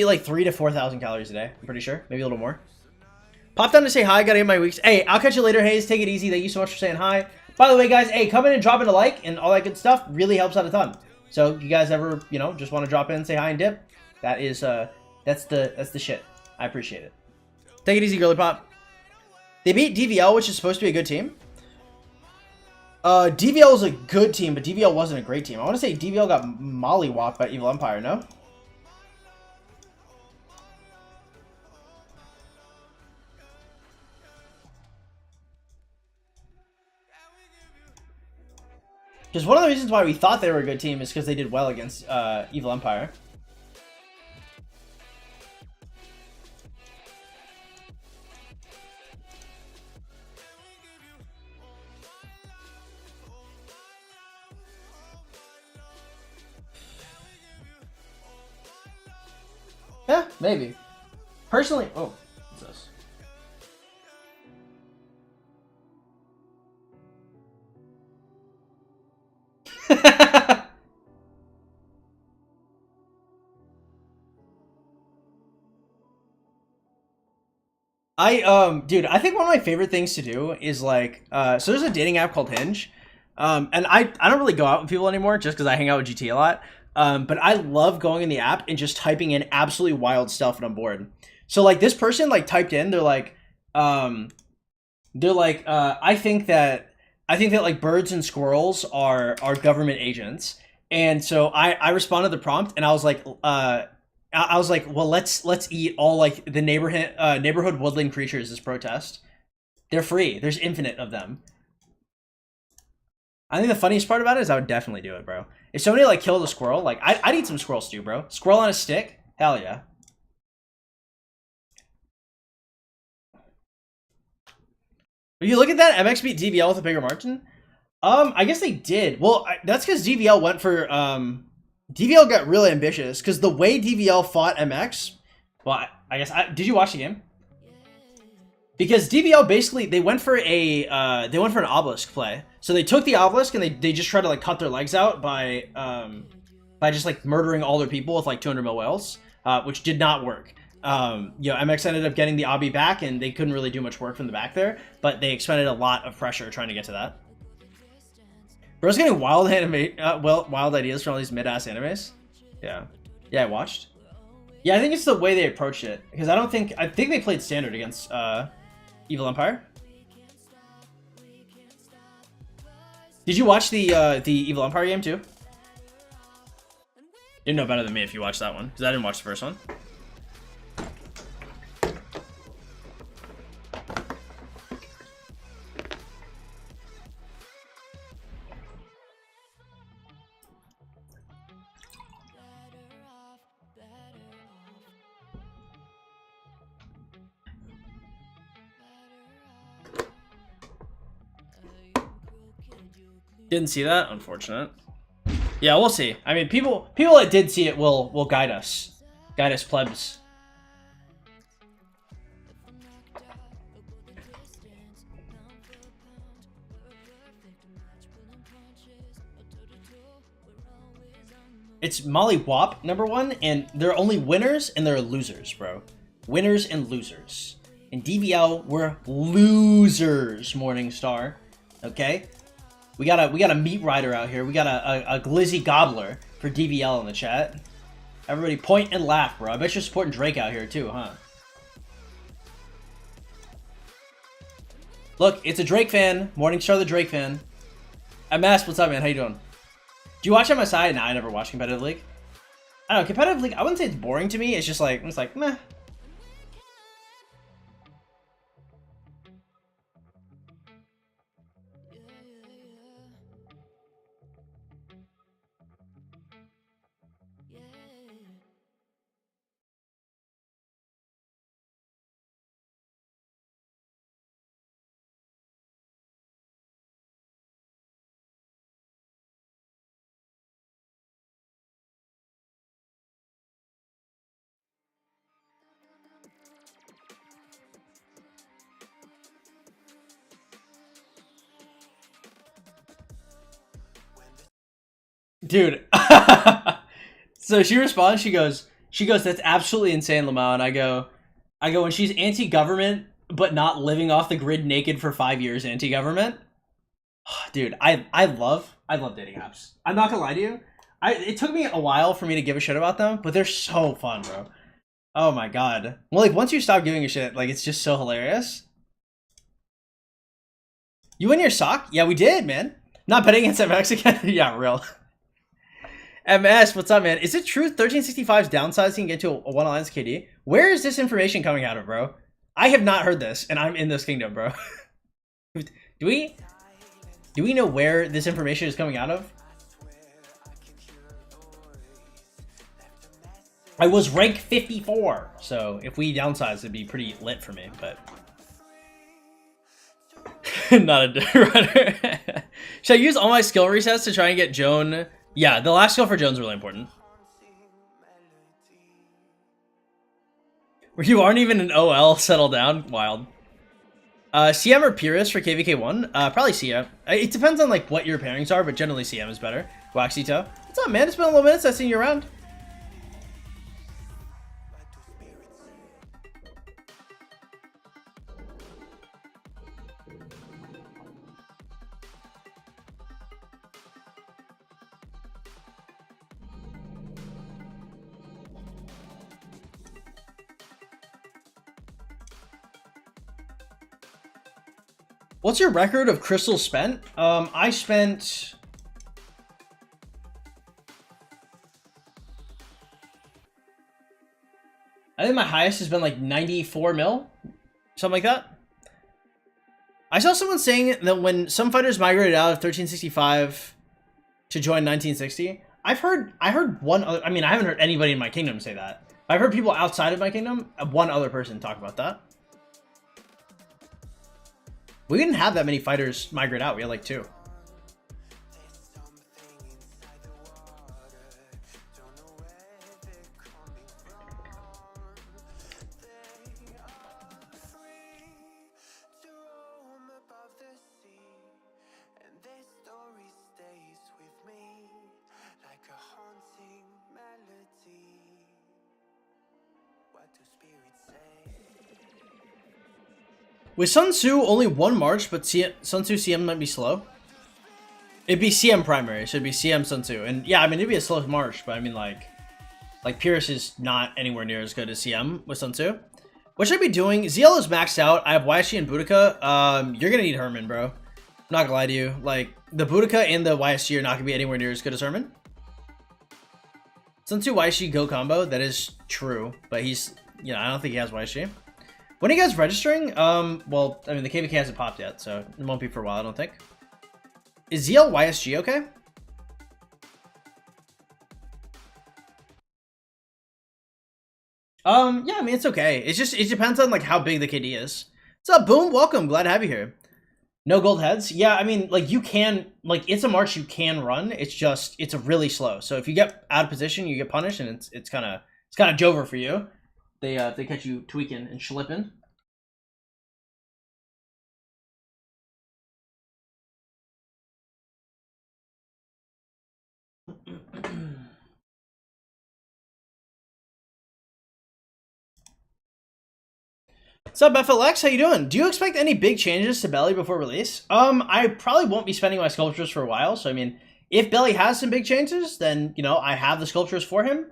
like 3,000 to 4,000 calories a day. I'm pretty sure, maybe a little more. Pop down to say hi. Gotta get my weeks. Hey, I'll catch you later, Hayes. Take it easy. Thank you so much for saying hi. By the way, guys, hey, come in and drop in a like and all that good stuff. Really helps out a ton. So if you guys ever, you know, just want to drop in, say hi and dip, that is, that's the shit. I appreciate it. Take it easy, girly pop. They beat DVL, which is supposed to be a good team. DVL is a good team, but DVL wasn't a great team. I want to say DVL got mollywopped by Evil Empire, no? Because one of the reasons why we thought they were a good team is because they did well against Evil Empire. Yeah, maybe. Personally, oh, what's this? Dude, I think one of my favorite things to do is like, so there's a dating app called Hinge, and I don't really go out with people anymore just because I hang out with GT a lot. But I love going in the app and just typing in absolutely wild stuff and I'm bored. So like this person like typed in, I think that like birds and squirrels are government agents, and so I responded to the prompt and I was like, well, let's eat all like the neighborhood woodland creatures this protest. They're free. There's infinite of them. I think the funniest part about it is I would definitely do it, bro. If somebody like killed a squirrel, like I'd eat some squirrel stew, bro. Squirrel on a stick, hell yeah. If you look at that, MX beat DVL with a bigger margin. I guess they did. Well, that's because DVL went for DVL got really ambitious because the way DVL fought MX. Well, I guess did you watch the game? Because DVL basically they went for an obelisk play. So they took the obelisk and they just tried to like cut their legs out by just like murdering all their people with like 200 mil whales, which did not work. MX ended up getting the obby back and they couldn't really do much work from the back there, but they expended a lot of pressure trying to get to that. Bro's getting wild wild ideas from all these mid-ass animes. Yeah, I watched. Yeah, I think it's the way they approached it because I think they played standard against Evil Empire. Did you watch the Evil Empire game too? You'd know better than me if you watched that one because I didn't watch the first one. Didn't see that, unfortunate. Yeah, we'll see. I mean, people that did see it will guide us, plebs. It's Molly Wop #1, and there are only winners and there are losers, bro. Winners and losers. In DVL, we're losers, Morningstar. Okay. We got a meat rider out here. We got a glizzy gobbler for DVL in the chat. Everybody point and laugh, bro. I bet you're supporting Drake out here too, huh? Look, it's a Drake fan. Morningstar the Drake fan. MS, what's up, man? How you doing? Do you watch MSI? Nah, I never watched Competitive League. I don't know, Competitive League, I wouldn't say it's boring to me. It's just like, meh. Dude. So she responds, she goes, that's absolutely insane, Lamau. And I go, when she's anti-government, but not living off the grid naked for 5 years anti-government. Dude, I love dating apps. I'm not gonna lie to you. It took me a while for me to give a shit about them, but they're so fun, bro. Oh my god. Well, like, once you stop giving a shit, like, it's just so hilarious. You win your sock? Yeah, we did, man. Not betting against MX again? Yeah, real. MS, what's up, man? Is it true 1365's downsizing can get to a 1 alliance KD? Where is this information coming out of, bro? I have not heard this, and I'm in this kingdom, bro. Do we know where this information is coming out of? I was rank 54, so if we downsize, it'd be pretty lit for me, but... Not a runner. Should I use all my skill resets to try and get Joan? Yeah, the last skill for Joan's really important. You aren't even an OL. Settle down. Wild. CM or Purist for KVK1? Probably CM. It depends on like what your pairings are, but generally CM is better. Waxy Toe. What's up, man? It's been a little minute since I've seen you around. What's your record of crystals spent? I spent... I think my highest has been like 94 mil. Something like that. I saw someone saying that when some fighters migrated out of 1365 to join 1960, I heard one other... I mean, I haven't heard anybody in my kingdom say that. I've heard people outside of my kingdom, one other person talk about that. We didn't have that many fighters migrate out. We had like 2. With Sun Tzu, only 1 March, but Sun Tzu CM might be slow. It'd be CM primary, so it'd be CM Sun Tzu. And yeah, I mean, it'd be a slow March, but I mean, like Pierce is not anywhere near as good as CM with Sun Tzu. What should I be doing? ZL is maxed out. I have YSG and Boudica. You're gonna need Herman, bro. I'm not gonna lie to you. Like, the Boudica and the YSG are not gonna be anywhere near as good as Herman. Sun Tzu YSG go combo, that is true, but he's, you know, I don't think he has YSG. When are you guys registering? Well, I mean, the KVK hasn't popped yet, so it won't be for a while, I don't think. Is ZL YSG okay? Yeah, I mean, it's okay. It's just, it depends on, like, how big the KD is. What's up, Boom? Welcome. Glad to have you here. No gold heads? Yeah, I mean, like, you can, like, it's a march you can run. It's just, it's a really slow. So if you get out of position, you get punished, and it's kind of Jover for you. They catch you tweaking and schlipping. What's up, FLX? How you doing? Do you expect any big changes to Belly before release? I probably won't be spending my sculptures for a while. So I mean, if Belly has some big changes, then you know I have the sculptures for him.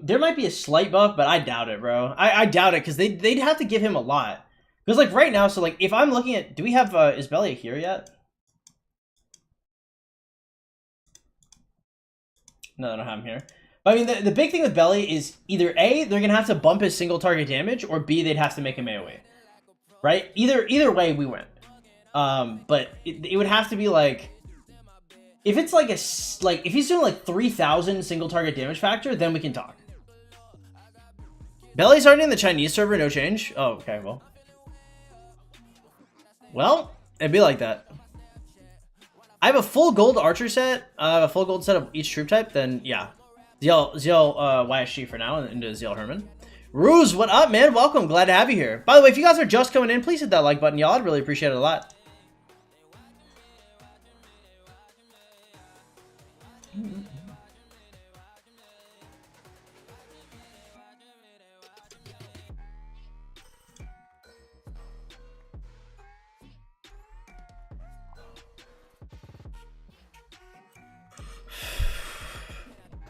There might be a slight buff, but I doubt it, bro. I doubt it because they'd have to give him a lot. Because like right now, so like if I'm looking at, do we have is Belly here yet? No, I don't have him here. But I mean, the big thing with Belly is either A, they're gonna have to bump his single target damage, or B, they'd have to make him AoE. Right? Either way, we win. But it would have to be like, if it's like if he's doing like 3,000 single target damage factor, then we can talk. Belly's already in the Chinese server, no change. Oh, okay, well, it'd be like that. I have a full gold archer set. I have a full gold set of each troop type. Then yeah, ZL YSG for now, and into ZL Herman. Ruse, what up, man? Welcome. Glad to have you here. By the way, if you guys are just coming in, please hit that like button, y'all. I'd really appreciate it a lot.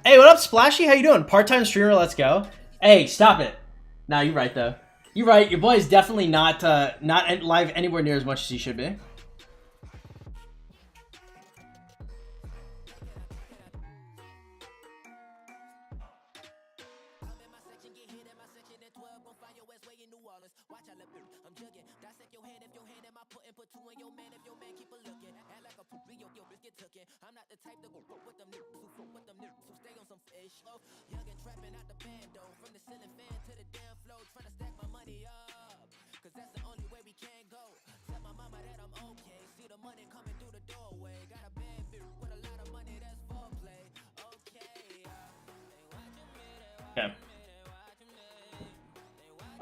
Hey, what up, Splashy? How you doing? Part-time streamer, let's go. Hey, stop it. Nah, you're right, though. You're right. Your boy is definitely not live anywhere near as much as he should be. Okay.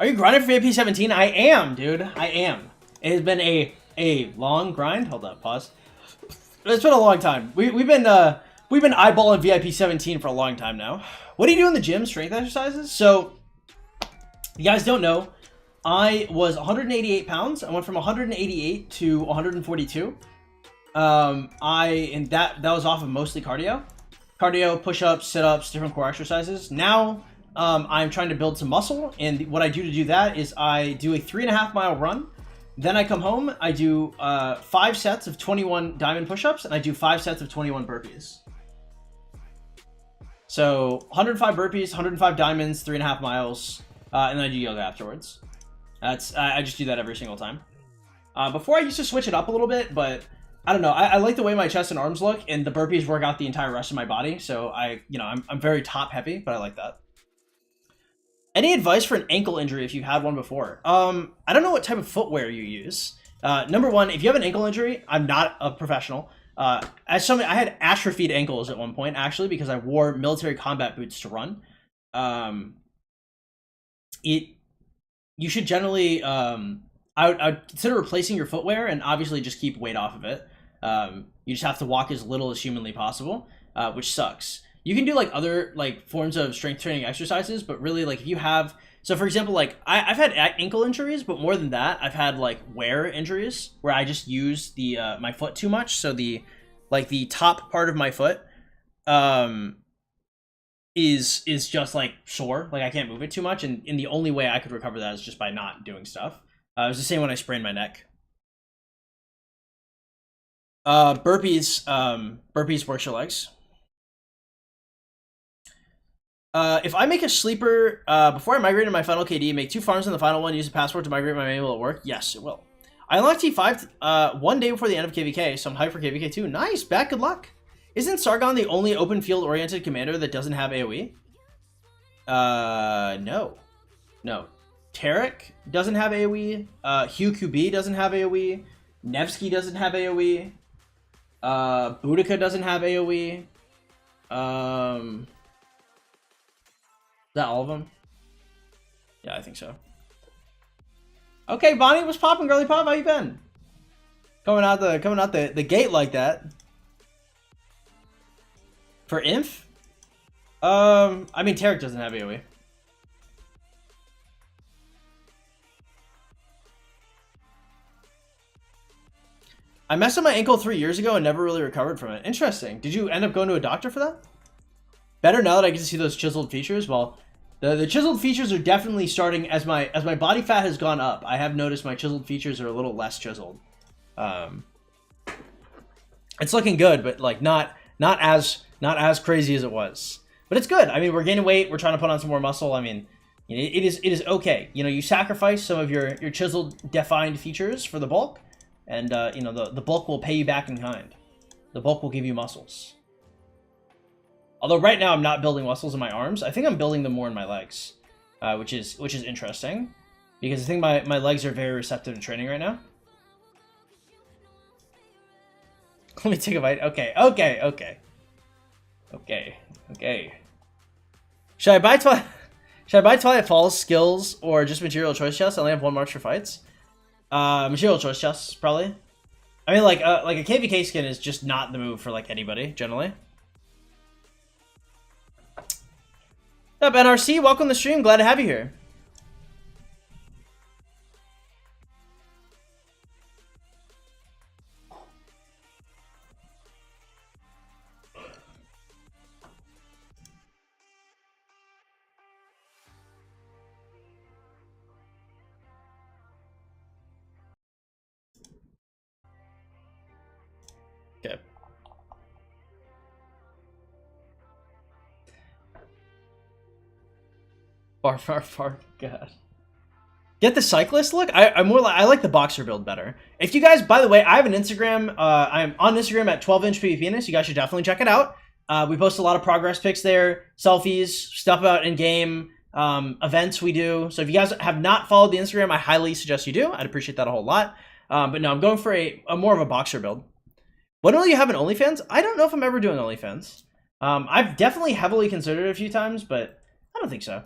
Are you grinding for VIP 17? I am, dude. I am. It has been a long grind. Hold up, pause. It's been a long time. We've been eyeballing VIP 17 for a long time now. What do you do in the gym? Strength exercises? So, you guys don't know, I was 188 pounds. I went from 188 to 142. And that was off of mostly cardio, push-ups, sit-ups, different core exercises. Now, I'm trying to build some muscle, and what I do to do that is I do a 3.5 mile run. Then I come home, I do 5 sets of 21 diamond push-ups, and I do 5 sets of 21 burpees. So 105 burpees, 105 diamonds, 3.5 miles, and then I do yoga afterwards. I just do that every single time. Before I used to switch it up a little bit, but I don't know. I like the way my chest and arms look, and the burpees work out the entire rest of my body. So I'm very top heavy, but I like that. Any advice for an ankle injury if you've had one before? I don't know what type of footwear you use. Number one, if you have an ankle injury, I'm not a professional. As somebody, I had atrophied ankles at one point, actually, because I wore military combat boots to run. You should generally, I would consider replacing your footwear and obviously just keep weight off of it. You just have to walk as little as humanly possible, which sucks. You can do like other like forms of strength training exercises, but really like if you have, so for example, like I've had ankle injuries, but more than that, I've had like wear injuries where I just use the my foot too much. So the top part of my foot is just like sore, like I can't move it too much, and the only way I could recover that is just by not doing stuff. It was the same when I sprained my neck. Burpees works your legs. If I make a sleeper before I migrate to my final KD, make 2 farms in the final one, use a passport to migrate my main, will it work? Yes, it will. I unlocked T5 one day before the end of KVK, so I'm hyped for KVK 2. Nice, back, good luck. Isn't Sargon the only open field oriented commander that doesn't have AoE? No. Tarek doesn't have AoE. Hugh QB doesn't have AoE. Nevsky doesn't have AoE. Boudica doesn't have AoE. Is that all of them? Yeah, I think so. Okay, Bonnie, what's poppin', girly pop? How you been? Coming out the gate like that. For Inf? I mean, Tarek doesn't have AoE. I messed up my ankle 3 years ago and never really recovered from it. Interesting. Did you end up going to a doctor for that? Better now that I get to see those chiseled features. Well, the chiseled features are definitely starting as my body fat has gone up. I have noticed my chiseled features are a little less chiseled. It's looking good, but like not as crazy as it was. But it's good. I mean, we're gaining weight. We're trying to put on some more muscle. I mean, it is okay. You know, you sacrifice some of your chiseled, defined features for the bulk, and you know the bulk will pay you back in kind. The bulk will give you muscles. Although right now I'm not building muscles in my arms. I think I'm building them more in my legs, which is interesting, because I think my legs are very receptive to training right now. Let me take a bite. Okay. Should I buy Twilight Falls skills or just material choice chests? I only have 1 march for fights. Material choice chests probably. I mean, like a KVK skin is just not the move for like anybody generally. What's up, NRC? Welcome to the stream. Glad to have you here. Okay. Far. God. Get the cyclist look? I like the boxer build better. If you guys, by the way, I have an Instagram. I'm on Instagram at 12-inch PvPness. You guys should definitely check it out. We post a lot of progress pics there, selfies, stuff about in-game, events we do. So if you guys have not followed the Instagram, I highly suggest you do. I'd appreciate that a whole lot. But no, I'm going for a more of a boxer build. When will you have an OnlyFans? I don't know if I'm ever doing OnlyFans. I've definitely heavily considered it a few times, but I don't think so.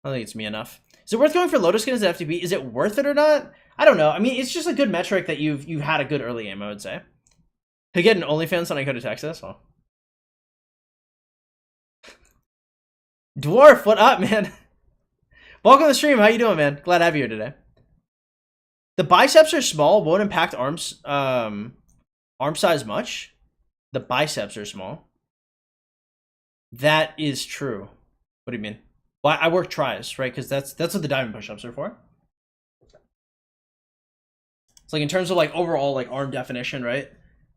I don't think it's me enough. Is it worth going for Lotus skins at F2P? Is it worth it or not? I don't know. I mean, it's just a good metric that you've had a good early aim, I would say. To get an OnlyFans when I go to Texas? Well. Dwarf, what up, man? Welcome to the stream. How you doing, man? Glad to have you here today. The biceps are small, won't impact arm size much. The biceps are small. That is true. What do you mean? Well, I work tries, right? Because that's what the diamond push-ups are for. It's like in terms of like overall like arm definition, right?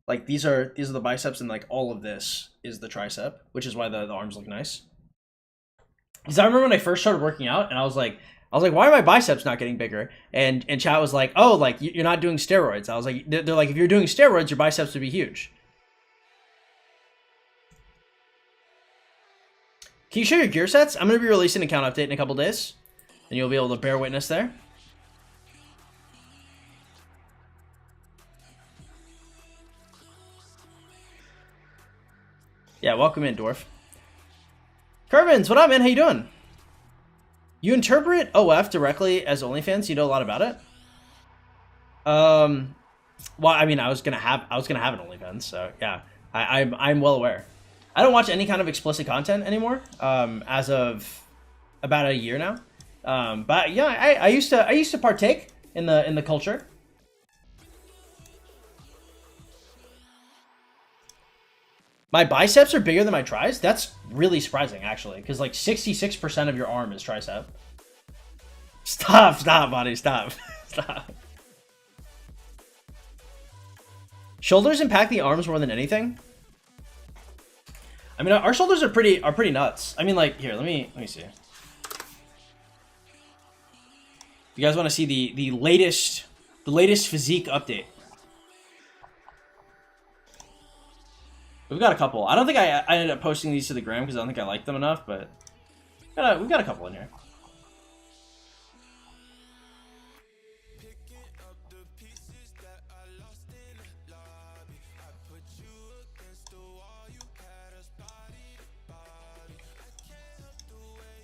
Like these are the biceps, and like all of this is the tricep, which is why the arms look nice. Because I remember when I first started working out, and I was like, why are my biceps not getting bigger? And chat was like, oh, like you're not doing steroids. I was like, they're like, if you're doing steroids, your biceps would be huge. Can you show your gear sets? I'm going to be releasing an account update in a couple days, and you'll be able to bear witness there. Yeah, welcome in, Dwarf. Kervins, what up, man? How you doing? You interpret OF directly as OnlyFans. You know a lot about it. Well, I mean, I was gonna have an OnlyFans, so yeah, I'm well aware. I don't watch any kind of explicit content anymore. As of about a year now. But yeah, I used to partake in the culture. My biceps are bigger than my tris? That's really surprising, actually, because like 66% of your arm is tricep. Stop, buddy, stop. Stop. Shoulders impact the arms more than anything? I mean, our shoulders are pretty nuts. I mean, like, here, let me see. You guys want to see the latest physique update? We've got a couple. I don't think I ended up posting these to the gram because I don't think I like them enough, but we've got a couple in here.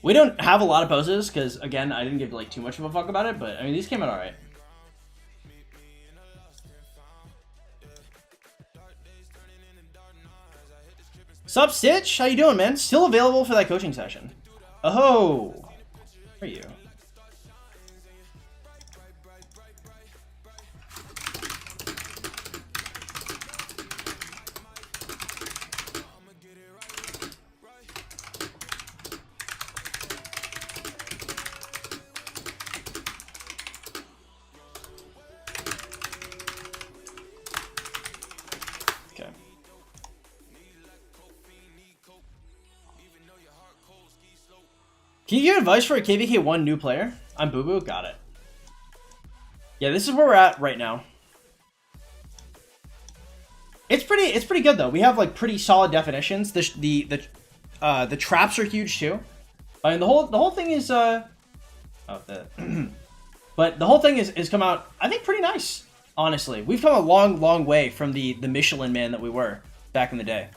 We don't have a lot of poses because, again, I didn't give like too much of a fuck about it, but I mean, these came out all right. Sup, Stitch? How you doing, man? Still available for that coaching session. Oh, where are you? Can you give advice for a KVK1 new player? I'm Boo Boo. Got it. Yeah, this is where we're at right now. It's pretty good though. We have like pretty solid definitions. The traps are huge too. I mean the whole thing is but the whole thing is come out, I think, pretty nice. Honestly, we've come a long way from the Michelin man that we were back in the day.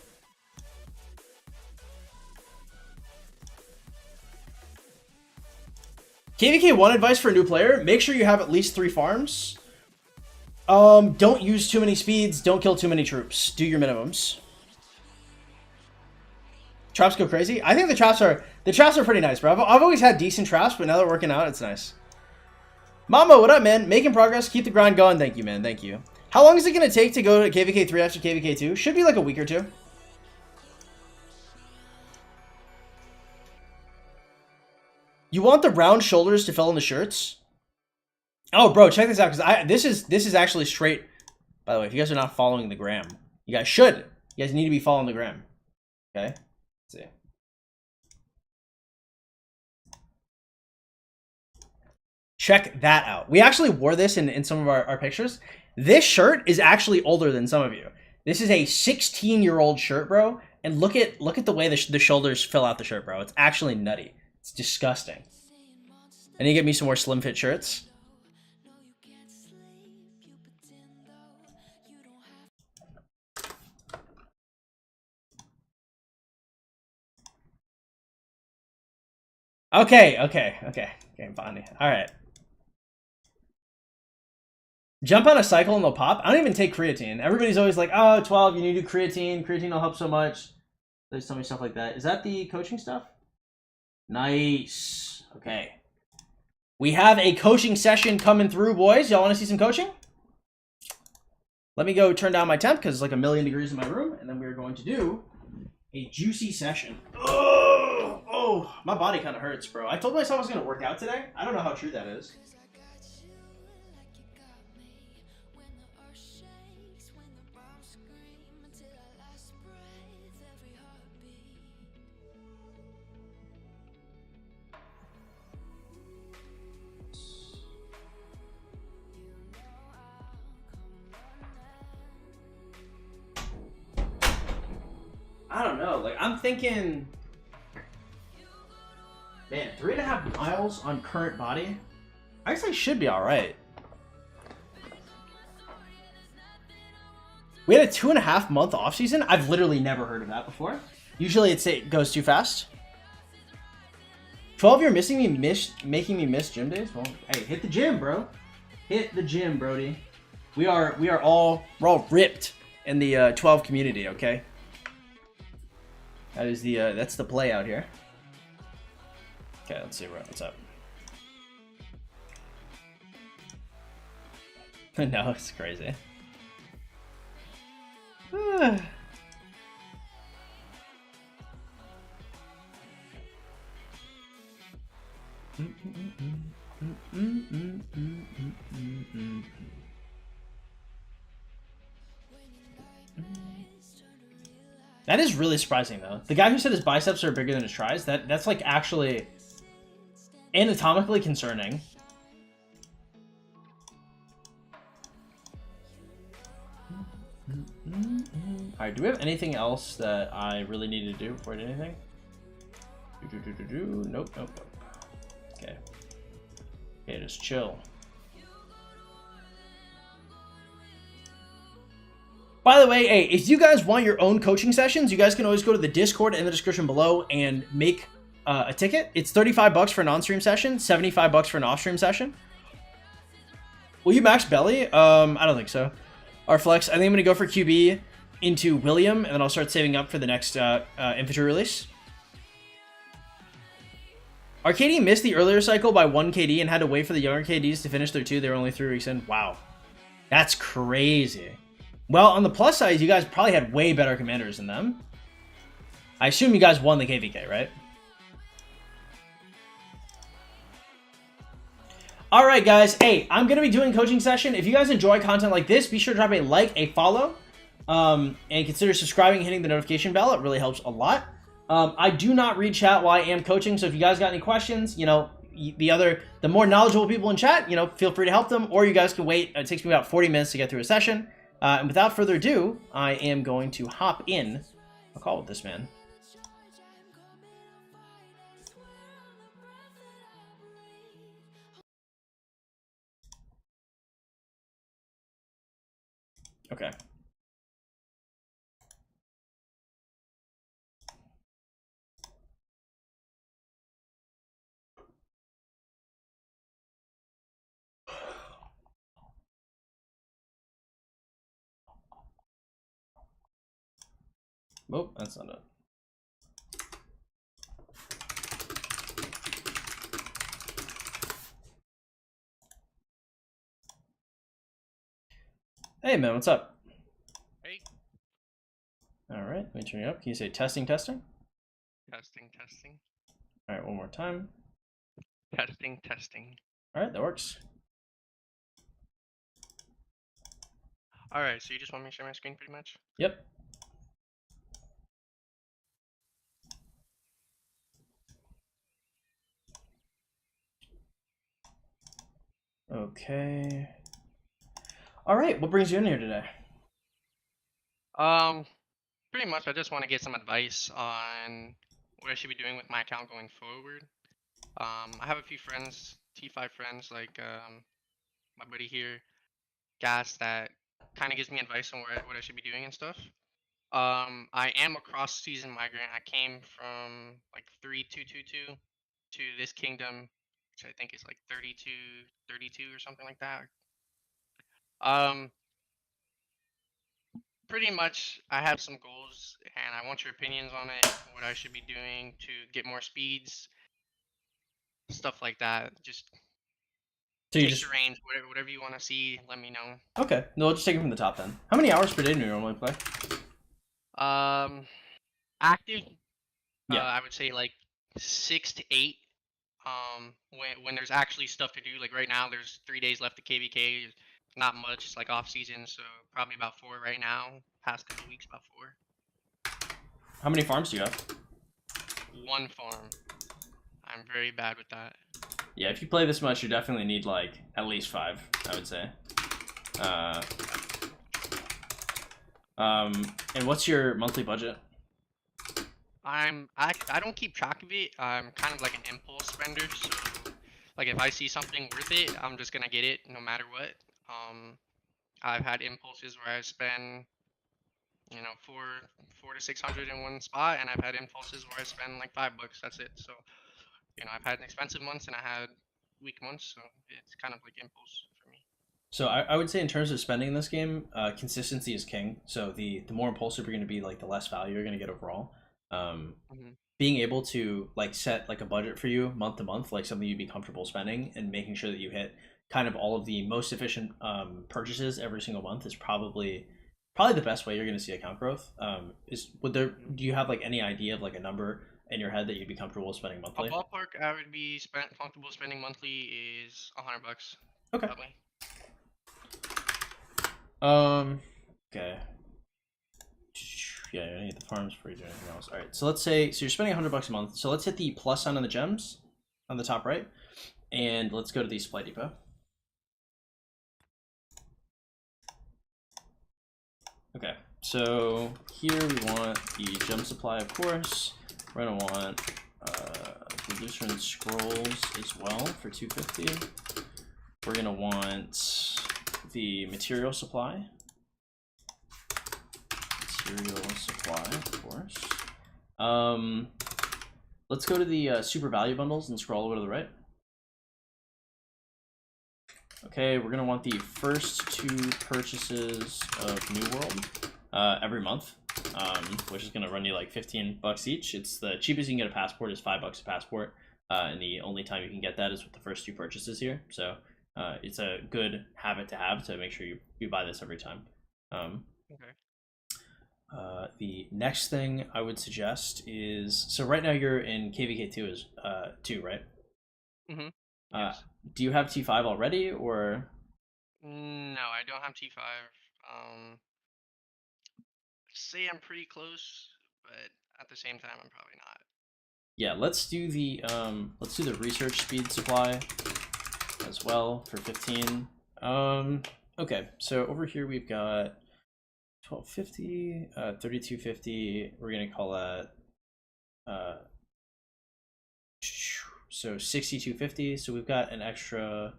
KVK1 advice for a new player: make sure you have at least 3 farms. Don't use too many speeds. Don't kill too many troops. Do your minimums. Traps go crazy. I think the traps are pretty nice, bro. I've always had decent traps, but now they're working out. It's nice. Mama, what up, man? Making progress. Keep the grind going. Thank you, man. Thank you. How long is it gonna take to go to KVK 3 after KVK 2? Should be like a week or 2. You want the round shoulders to fill in the shirts? Oh, bro, check this out, because this is actually straight. By the way, if you guys are not following the gram, you guys should. You guys need to be following the gram. Okay? Let's see. Check that out. We actually wore this in some of our pictures. This shirt is actually older than some of you. This is a 16-year-old shirt, bro. And look at the way the shoulders fill out the shirt, bro. It's actually nutty. It's disgusting. I need to get me some more slim fit shirts. Okay, Bonnie. All right. Jump on a cycle and they'll pop. I don't even take creatine. Everybody's always like, oh, 12, you need to do creatine. Creatine will help so much. They tell me stuff like that. Is that the coaching stuff? Nice. Okay. We have a coaching session coming through, boys. Y'all want to see some coaching? Let me go turn down my temp because it's like 1,000,000 degrees in my room. And then we're going to do a juicy session. Oh, my body kind of hurts, bro. I told myself I was going to work out today. I don't know how true that is. I don't know. Like, I'm thinking, man, 3.5 miles on current body. I guess I should be all right. We had a 2.5 month off season. I've literally never heard of that before. Usually it goes too fast. 12, you're making me miss gym days. Well, hey, hit the gym, bro. Hit the gym, Brody. We're all ripped in the 12 community. Okay. That is the that's the play out here. Okay, let's see what's up. No, it's crazy. That is really surprising, though. The guy who said his biceps are bigger than his tries, that's like actually anatomically concerning. Alright, do we have anything else that I really need to do before I do anything? Nope. Okay. Okay, just chill. By the way, hey, if you guys want your own coaching sessions, you guys can always go to the Discord in the description below and make a ticket. It's $35 for a non-stream session, $75 for an off-stream session. Will you max belly? I don't think so. Our flex, I think I'm gonna go for QB into William, and then I'll start saving up for the next infantry release. Our KD missed the earlier cycle by 1 KD and had to wait for the younger KDs to finish their 2. They were only 3 weeks in. Wow. That's crazy. Well, on the plus side, you guys probably had way better commanders than them. I assume you guys won the KVK, right? Alright, guys. Hey, I'm going to be doing a coaching session. If you guys enjoy content like this, be sure to drop a like, a follow, and consider subscribing and hitting the notification bell. It really helps a lot. I do not read chat while I am coaching, so if you guys got any questions, you know, the more knowledgeable people in chat, you know, feel free to help them, or you guys can wait. It takes me about 40 minutes to get through a session. And without further ado, I am going to hop in a call with this man. Okay. Oh, that's not it. Hey, man, what's up? Hey. All right, let me turn you up. Can you say testing, testing? Testing, testing. All right, one more time. Testing, testing. All right, that works. All right, so you just want me to share my screen pretty much? Yep. Okay. All right, what brings you in here today? Pretty much I just want to get some advice on what I should be doing with my account going forward. I have a few friends, T5 friends, like my buddy here, Gas, that kind of gives me advice on what I should be doing and stuff. I am a cross-season migrant. I came from like 3-2-2-2 to this kingdom, which I think is like 32 or something like that. Um, Pretty much, I have some goals, and I want your opinions on it. What I should be doing to get more speeds, stuff like that. Just So you take the just reins. Whatever you want to see, let me know. okay? No, we'll just take it from the top then. How many hours per day do you normally play? Um, Active, Yeah. I would say like 6 to 8. When there's actually stuff to do, like right now, there's 3 days left of KVK. Not much. It's like off season, so probably about 4 right now. Past couple weeks, about 4. How many farms do you have? One farm. I'm very bad with that. Yeah, if you play this much, you definitely need like at least 5, I would say. Uh, and what's your monthly budget? I don't keep track of it. I'm kind of like an impulse spender, so like if I see something worth it, I'm just gonna get it no matter what. I've had impulses where I spend, four to 600 in one spot, and I've had impulses where I spend like $5. That's it. So I've had expensive months and I had weak months, so it's kind of like impulse for me. So I would say in terms of spending in this game, consistency is king. So the more impulsive you're going to be, like the less value you're going to get overall. Um, Hmm. Being able to like set like a budget for you month to month, like something you'd be comfortable spending, and making sure that you hit kind of all of the most efficient purchases every single month is probably the best way you're going to see account growth. Is would there Hmm. Do you have like any idea of like a number in your head that you'd be comfortable spending A monthly? ballpark I would be comfortable spending monthly is $100, Okay. probably. Um. Okay. Yeah, I need the farms before you do anything else. All right, so let's say you're spending $100 a month. So let's hit the plus sign on the gems on the top right, and let's go to the supply depot. Okay, so here we want the gem supply, of course. We're gonna want the Lutheran scrolls as well for 250. We're gonna want the material supply. Of course. Let's go to the super value bundles and scroll over to the right. Okay, we're gonna want the first 2 purchases of New World every month, which is gonna run you like $15 each. It's the cheapest you can get a passport is $5 a passport, and the only time you can get that is with the first 2 purchases here. So it's a good habit to have to make sure you buy this every time. Okay. The next thing I would suggest is so right now you're in KVK2 is 2, right? Mm-hmm. Uh, Yes. do you have T5 already or No, I don't have T5. Say I'm pretty close, but at the same time, I'm probably not. yeah, let's do the research speed supply as well for 15. Okay, so over here we've got 1250, 3250. We're gonna call that so 6250. So we've got an extra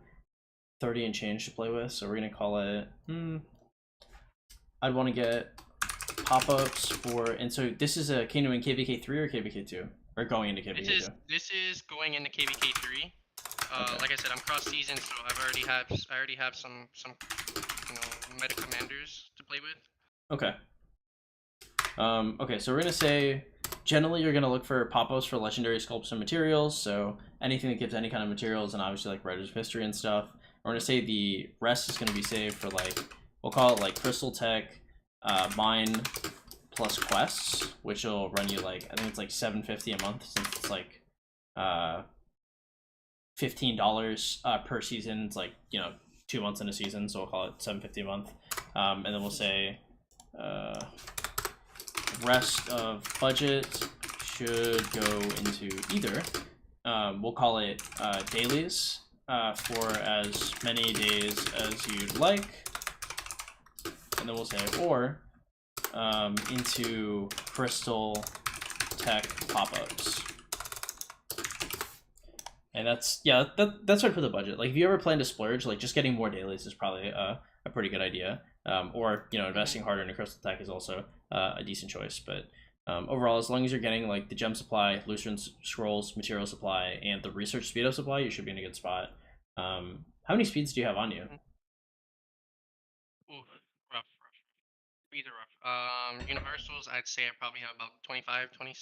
30 and change to play with. So we're gonna call it. I'd want to get pop-ups for, and so this is a Kingdom in KVK3 or KVK2, or going into KVK2. This is going into KVK3. Okay. Like I said, I'm cross season, so I already have some meta commanders to play with. Okay. Okay, so we're gonna say generally you're gonna look for pop-ups for legendary sculpts and materials. So anything that gives any kind of materials, and obviously like Writers of History and stuff. We're gonna say the rest is gonna be saved for like we'll call it like Crystal Tech, mine plus quests, which will run you like I think it's like $750 a month since it's like $15 per season. It's like 2 months in a season, so we'll call it $750 a month, and then we'll say rest of budget should go into either. We'll call it dailies for as many days as you'd like, and then we'll say or into Crystal Tech pop-ups. And that's right for the budget. Like if you ever plan to splurge, like just getting more dailies is probably a pretty good idea. Or investing harder into Crystal Tech is also a decent choice. But Overall, as long as you're getting like the gem supply, Lucifer's scrolls, material supply, and the research speed up supply, you should be in a good spot. How many speeds do you have on you? Mhm. Ooh, rough. These are rough. Universals, I'd say I probably have about 25, 20,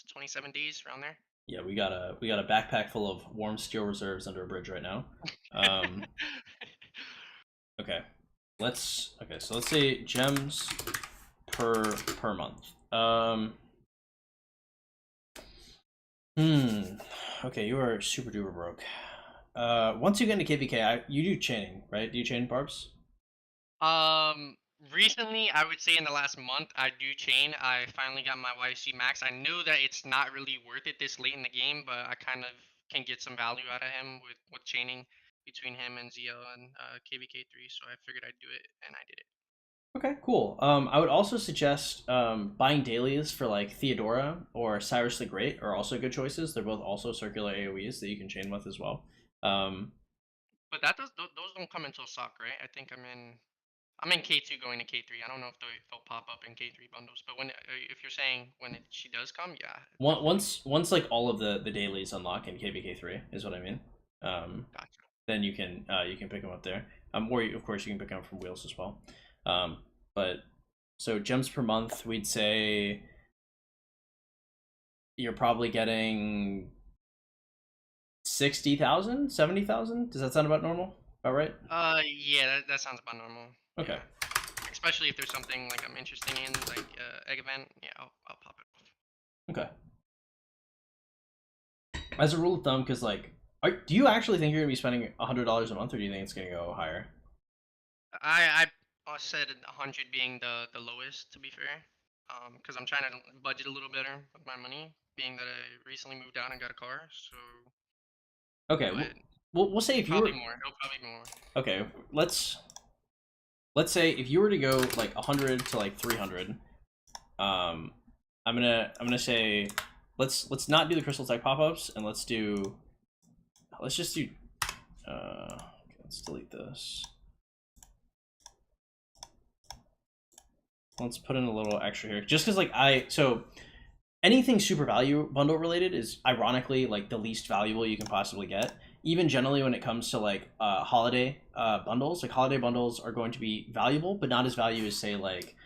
27 days around there. Yeah, we got a backpack full of warm steel reserves under a bridge right now. Um, okay, so let's say gems per month. Hmm. Okay, you are super duper broke. Once you get into KVK, you do chaining, right? Do you chain barbs? Um, Recently, I would say in the last month, I do chain. I finally got my YC max. I know that it's not really worth it this late in the game, but I kind of can get some value out of him with chaining between him and ZL and KVK3. So I figured I'd do it, and I did it. Okay, cool. I would also suggest buying dailies for like Theodora or Cyrus the Great are also good choices. They're both also circular AoEs that you can chain with as well. Um, But that those don't come until sock, right? I think I'm in K2 going to K3. I don't know if they'll pop up in K3 bundles, but if you're saying when she does come, yeah, definitely. once like all of the dailies unlock in KVK3 is what I mean. Um, Gotcha. then you can pick them up there. Or of course you can pick them up from wheels as well. Um, but so gems per month, we'd say you're probably getting 60,000, 70,000. Does that sound about normal? About right? Yeah, that sounds about normal. Okay. Yeah, especially if there's something like I'm interested in, like egg event. Yeah, I'll pop it off. Okay. As a rule of thumb, because like, do you actually think you're gonna be spending $100 a month, or do you think it's gonna go higher? I said 100 being the lowest, to be fair, because I'm trying to budget a little better with my money, being that I recently moved out and got a car. So, Okay. but We'll say if you probably were more. It'll probably be more. okay. Let's say if you were to go like 100 to like 300. Um, I'm gonna say let's not do the crystal tech pop ups, and let's just do okay, let's delete this. Let's put in a little extra here, just because like anything super value bundle related is ironically like the least valuable you can possibly get. Even generally when it comes to like holiday bundles, like holiday bundles are going to be valuable, but not as valuable as say like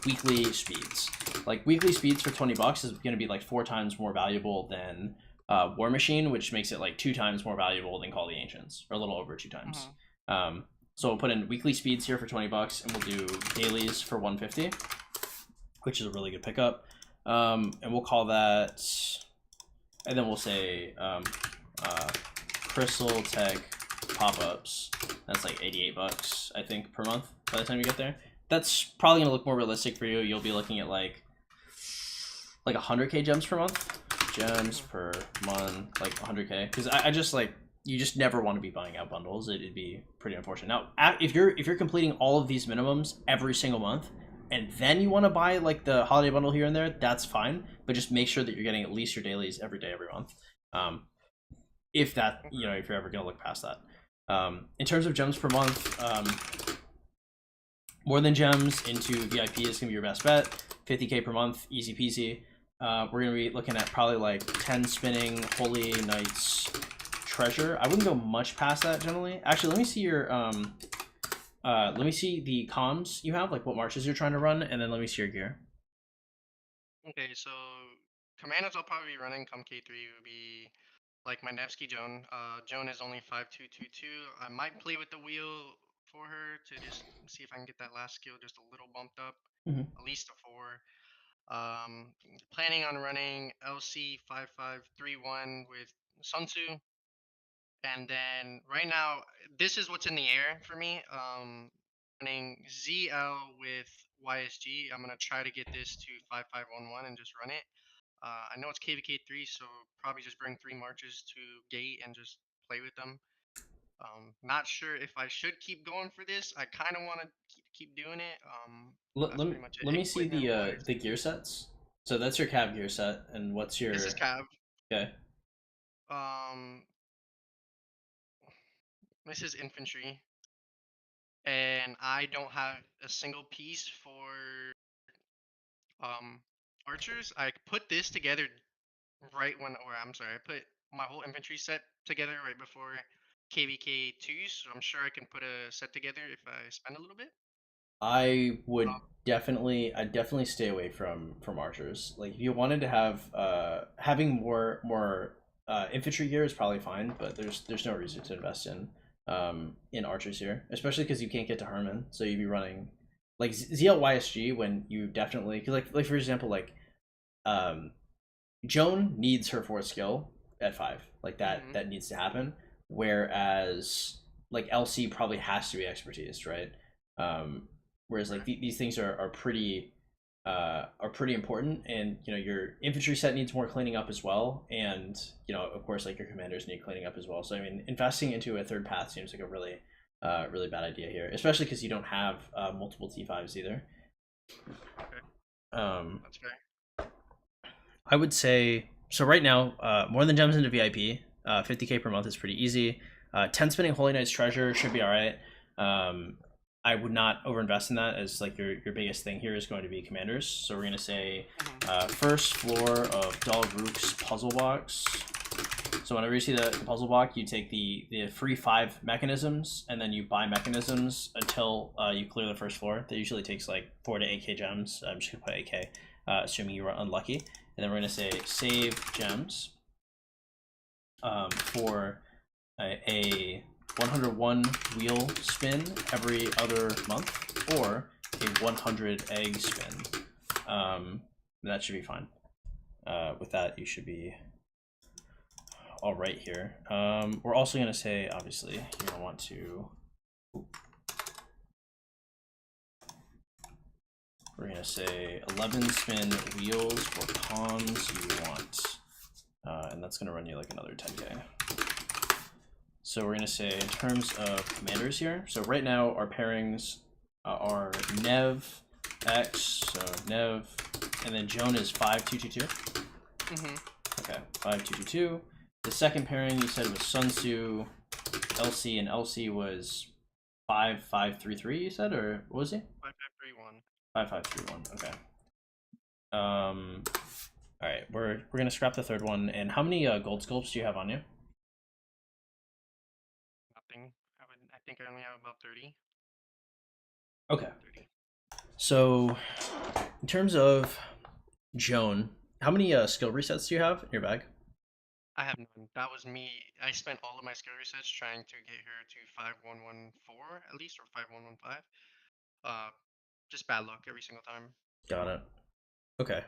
weekly speeds. Like weekly speeds for $20 is going to be like 4 times more valuable than War Machine, which makes it like 2 times more valuable than Call the Ancients, or a little over 2 times. Hmm. Um, so we'll put in weekly speeds here for $20, and we'll do dailies for 150, which is a really good pickup. And we'll call that, and then we'll say Crystal Tech pop-ups. That's like $88, I think, per month by the time you get there. That's probably gonna look more realistic for you. You'll be looking at like 100k gems per month, gems Hmm. per month, like 100k. Because I just like you just never want to be buying out bundles. It'd be pretty unfortunate. Now, if you're completing all of these minimums every single month, and then you want to buy like the holiday bundle here and there, that's fine. But just make sure that you're getting at least your dailies every day, every month. Um, if that, Okay. if you're ever gonna look past that. In terms of gems per month, more than gems into VIP is gonna be your best bet. 50k per month, easy peasy. We're gonna be looking at probably like 10 spinning Holy Knights treasure. I wouldn't go much past that generally. Actually, let me see your let me see the comms you have, like what marches you're trying to run, and then let me see your gear. Okay, so commandos I'll probably be running come K3 would be like my Nevsky Joan. Joan is only 5222. I might play with the wheel for her to just see if I can get that last skill just a little bumped up, Mm-hmm. at least a 4. Planning on running LC 5531 with Sun Tzu. And then right now, this is what's in the air for me. Running ZL with YSG. I'm gonna try to get this to 5511 and just run it. I know it's KVK3, so probably just bring 3 marches to gate and just play with them. Not sure if I should keep going for this. I kind of want to keep doing it. Let, That's let, me, pretty much it. let me see Equipment wise, the gear sets. So that's your cab gear set, and what's this is your Cav. okay? Um, this is infantry, and I don't have a single piece for um archers, I put this together right when, or I'm sorry, I put my whole infantry set together right before KVK 2, so I'm sure I can put a set together if I spend a little bit. I would definitely stay away from archers. Like if you wanted to have having more infantry gear is probably fine, but there's no reason to invest in archers here, especially because you can't get to Herman, so you'd be running like ZLYSG when you definitely because like for example um Joan needs her fourth skill at 5, like Hmm. that needs to happen, whereas like LC probably has to be expertise, right? um Whereas like Right. these things are pretty important, and you know your infantry set needs more cleaning up as well, and you know of course like your commanders need cleaning up as well. So I mean investing into a third path seems like a really bad idea here, especially because you don't have multiple T5s either. Okay. um That's fair. I would say so right now, more than gems into VIP, 50K per month is pretty easy. 10 spinning Holy Knight's treasure should be all right. I would not overinvest in that, as like your biggest thing here is going to be commanders. So we're gonna say Hmm. first floor of Dalrook's puzzle box. So whenever you see the puzzle box, you take the free 5 mechanisms, and then you buy mechanisms until you clear the first floor. That usually takes like 4 to 8K gems. I'm just gonna put 8K, assuming you were unlucky. And then we're gonna say save gems for a 101 wheel spin every other month, or a 100 egg spin. That should be fine. With that, you should be all right here. We're also gonna say, obviously, you're gonna want to. We're gonna say 11 spin wheels for cons you want, and that's gonna run you like another 10K. So we're gonna say in terms of commanders here. So right now our pairings are Nev X, so Nev, and then Joan is 5222. Hmm. Okay, 5222. The second pairing you said was Sun Tzu, LC, and LC was 5533. You said, or what was he? 5531. 5531. Okay. All right, we're gonna scrap the third one. And how many gold sculpts do you have on you? Nothing. I think I only have about 30. Okay. 30. So in terms of Joan, how many skill resets do you have in your bag? I have none. That was me. I spent all of my skill resets trying to get her to 5114 at least, or 5115. Uh, just bad luck every single time. Got it. Okay.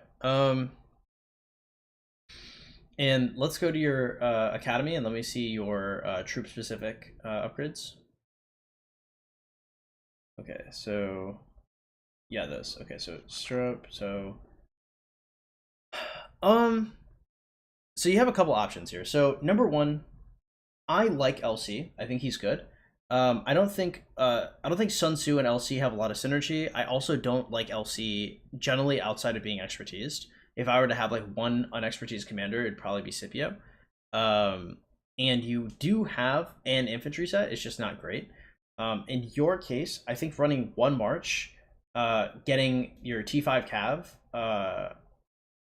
And let's go to your academy and let me see your troop specific upgrades. Okay, so yeah, this. Okay, so stirrup. Um, so you have a couple options here. So number one, I like LC. I think he's good. I don't think Sun Tzu and LC have a lot of synergy. I also don't like LC generally outside of being expertised. If I were to have like one unexpertise commander, it'd probably be Scipio. And you do have an infantry set. It's just not great. In your case, I think running one march, getting your T5 cav,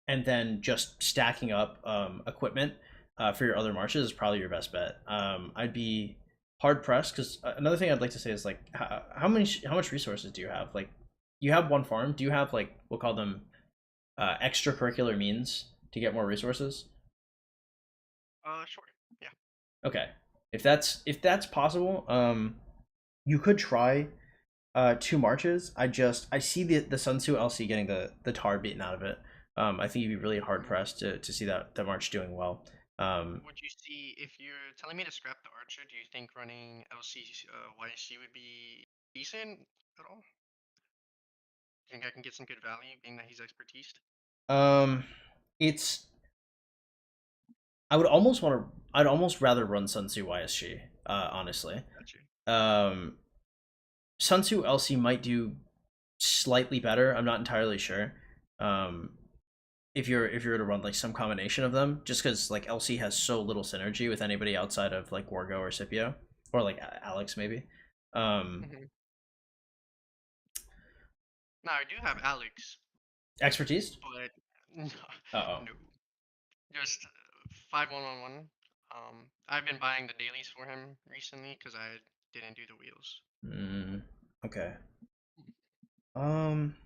and then just stacking up equipment for your other marches is probably your best bet. I'd be hard pressed because another thing I'd like to say is like how much resources do you have? Like you have one farm. Do you have like we'll call them extracurricular means to get more resources? Sure. Yeah. Okay, if that's possible, you could try 2 marches. I see the Sun Tzu LC getting the tar beaten out of it. I think you'd be really hard Mhm. pressed to see that march doing well. Would you see, if you're telling me to scrap the archer, do you think running LC YC would be decent at all? Think I can get some good value, being that he's expertise? um, it's I'd almost rather run Sun Tzu YSG. Honestly, Gotcha. um, Sun Tzu LC might do slightly better. I'm not entirely sure. Um, if you're to run like some combination of them, just because like LC has so little synergy with anybody outside of like Wargo or Scipio, or like Alex maybe. Um, Hmm. Now I do have Alex, expertise. but No, Uh no, just 5-1-1-1. I've been buying the dailies for him recently because I didn't do the wheels. oh. Okay. Um,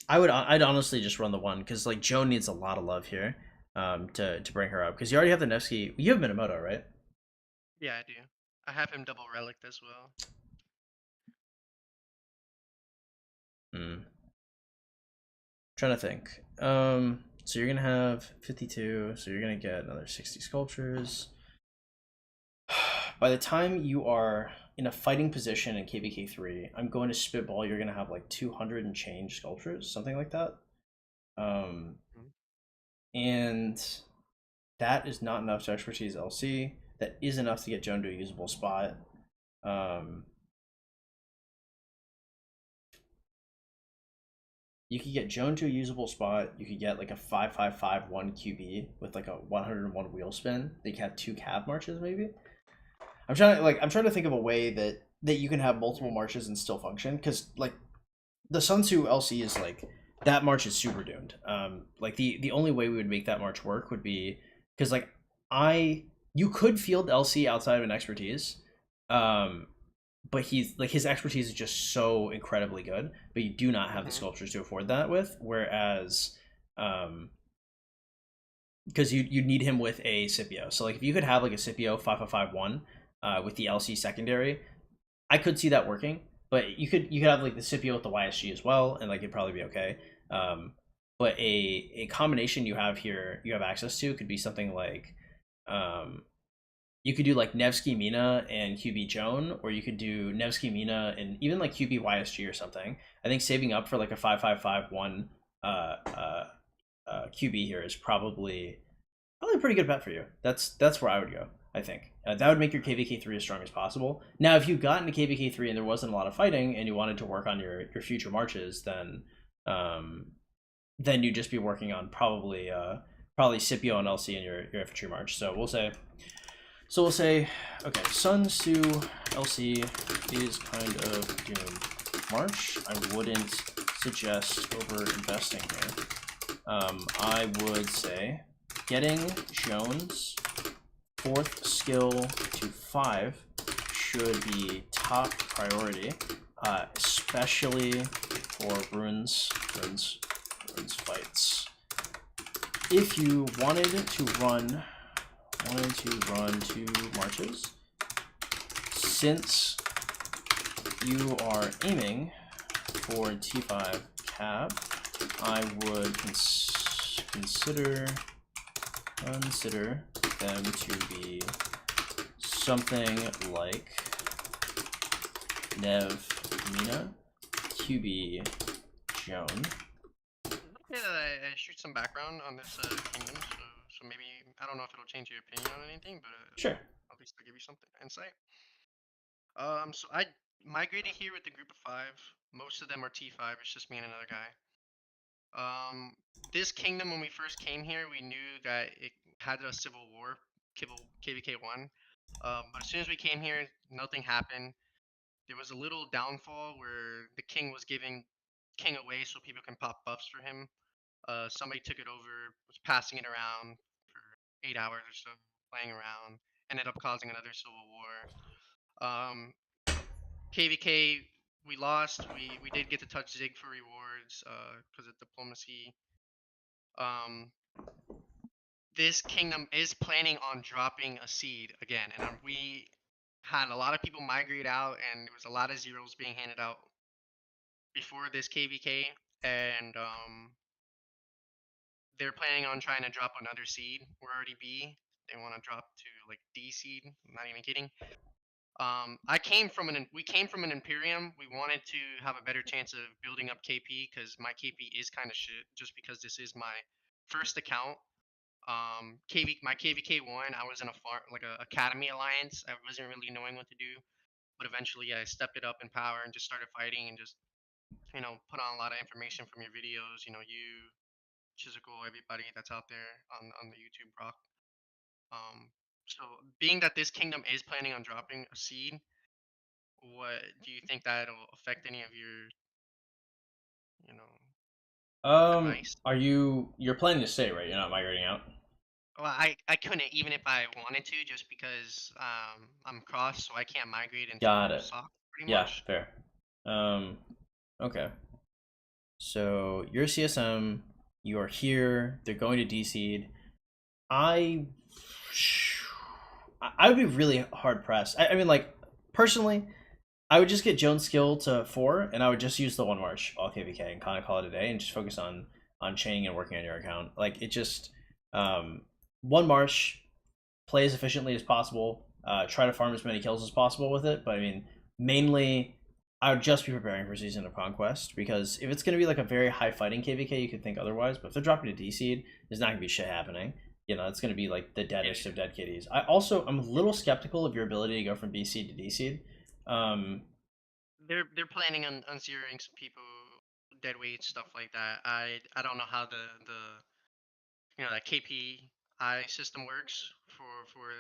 I'd honestly just run the one because like Joe needs a lot of love here, to bring her up because you already have the Nevsky. You have Minamoto, right? Yeah, I do. I have him double relic as well. Hmm. Trying to think. So you're gonna have 52. So you're gonna get another 60 sculptures. By the time you are in a fighting position in KVK3, I'm going to spitball. You're gonna have like 200 and change sculptures, something like that. Um, Mhm. and that is not enough to expertise LC. That is enough to get Joan to a usable spot. Um, you could get Joan to a usable spot. You could get like a 5551 QB with like a 101 wheel spin. They could have two cab marches maybe. I'm trying to think of a way that you can have multiple Mhm. marches and still function because like the Sun Tzu LC is like that march is super doomed. Like the only way we would make that march work would be because like I you could field LC outside of an expertise, um, but he's like his expertise is just so incredibly good, but you do not have the Mhm. sculptures to afford that with. Whereas, um, because you need him with a Scipio. So like if you could have like a Scipio 5551 with the LC secondary, I could see that working, but you could have like the Scipio with the YSG as well, and like it'd probably be okay. Um, but a combination you have here, you have access to, could be something like, um, you could do like Nevsky Mina and QB Joan, or you could do Nevsky Mina and even like QB YSG or something. I think saving up for like a 5551 uh, uh, QB here is probably a pretty good bet for you. That's where I would go. I think that would make your KVK3 as strong as possible. Now, if you got into KVK3 and there wasn't a lot of fighting, and you wanted to work on your future marches, um, then you'd just be working on probably Scipio and LC in your infantry march. We'll say, okay, Sun Tzu LC is kind of doomed. March, I wouldn't suggest over investing here. I would say getting Jones fourth skill to 5 should be top priority, especially for runes fights. If you wanted to run 2 marches, since you are aiming for T5 cab, I would consider them to be something like Nev Mina, QB Joan. Okay, that I shoot some background on this kingdom, so maybe I don't know if it'll change your opinion on anything, but Sure. at least I'll give you something insight. So I migrated here with a group of 5. Most of them are T5. It's just me and another guy. Um, this kingdom, when we first came here, we knew that it had a civil war, KVK1. But as soon as we came here, nothing happened. There was a little downfall where the king was giving king away so people can pop buffs for him. Somebody took it over, was passing it around for 8 hours or so, playing around, ended up causing another civil war. KVK, we lost. We did get to touch Zig for rewards because of diplomacy. Um, this kingdom is planning on dropping a seed again, and we had a lot of people migrate out, and there was a lot of zeros being handed out before this KVK, and they're planning on trying to drop another seed. We're already B. They want to drop to like D seed. I'm not even kidding. We came from an Imperium. We wanted to have a better chance of building up KP because my KP is kind of shit. Just because this is my first account. My KVK1, I was in a like a academy alliance. I wasn't really knowing what to do, but eventually I stepped it up in power and just started fighting and just put on a lot of information from your videos. You Chisiko, everybody that's out there on the YouTube rock. Um, so being that this kingdom is planning on dropping a seed, what do you think that'll affect any of your, you know? advice. You're planning to stay, right? You're not migrating out? Well, I couldn't even if I wanted to, just because I'm cross, so I can't migrate until Got it. sock pretty Yeah, much. fair. Um, okay. So you're CSM, you are here, they're going to D-Seed. I I would be really hard pressed. I mean, like, personally, I would just get Jones' skill to 4, and I would just use the 1 March all KVK and kind of call it a day and just focus on chaining and working on your account. Like, it just, 1 March, play as efficiently as possible, try to farm as many kills as possible with it, but I mean, mainly, I would just be preparing for Season of Conquest, because if it's going to be like a very high fighting KVK, you could think otherwise, but if they're dropping to D-Seed, there's not going to be shit happening. You know, it's going to be like the deadest of dead KDs. I'm a little skeptical of your ability to go from B seed to D seed. Um, They're planning on zeroing some people, dead weight stuff like that. I don't know how that KPI system works for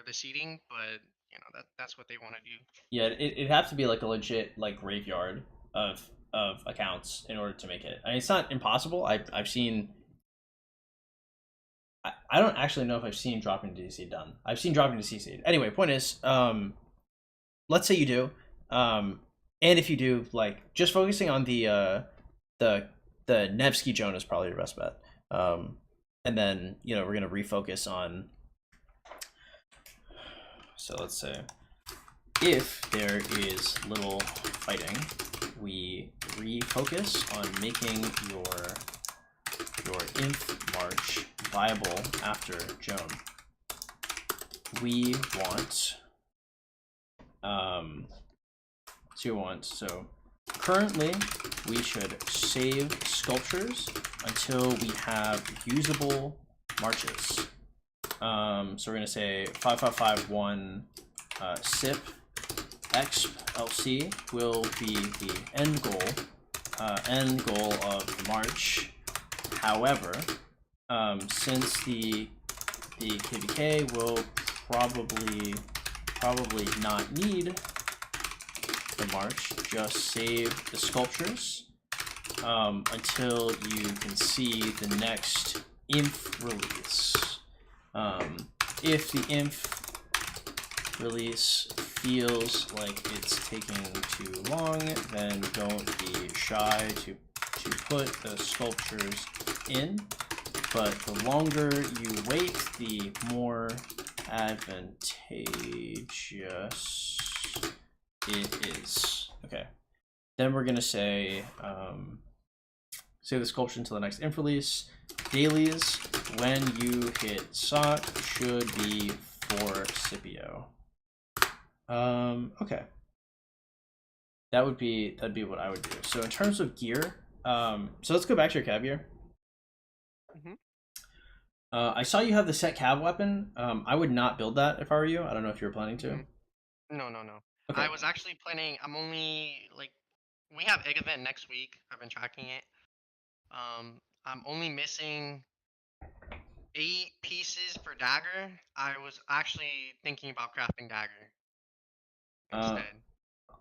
the seating, but that's what they want to do. yeah, it'd have to be like a legit like graveyard of accounts in order to make it. I mean, it's not impossible. I've seen. I don't actually know if I've seen dropping to D seed done. I've seen dropping to C seed. Anyway, point is, let's say you do, and if you do, like, just focusing on the the Nevsky Joan is probably your best bet. And then we're gonna refocus on. So let's say if there is little fighting, we refocus on making your Inf March viable after Joan. We want so currently we should save sculptures until we have usable marches. So we're gonna say 5551 SIP exp LC will be the end goal of the march. However, since the KVK will probably not need the march, just save the sculptures until you can see the next inf release. If the inf release feels like it's taking too long, then don't be shy to put the sculptures in. But the longer you wait, the more advantageous it is. Okay. Then we're gonna say save the sculpture until the next inf release. Dailies when you hit SOC should be for Scipio. Okay. That'd be what I would do. So in terms of gear, so let's go back to your cav gear. Mm-hmm. I saw you have the set cav weapon. I would not build that if I were you. I don't know if you were planning to. No. Okay. I was actually planning. I'm only like, we have egg event next week. I've been tracking it. I'm only missing 8 pieces for dagger. I was actually thinking about crafting dagger instead.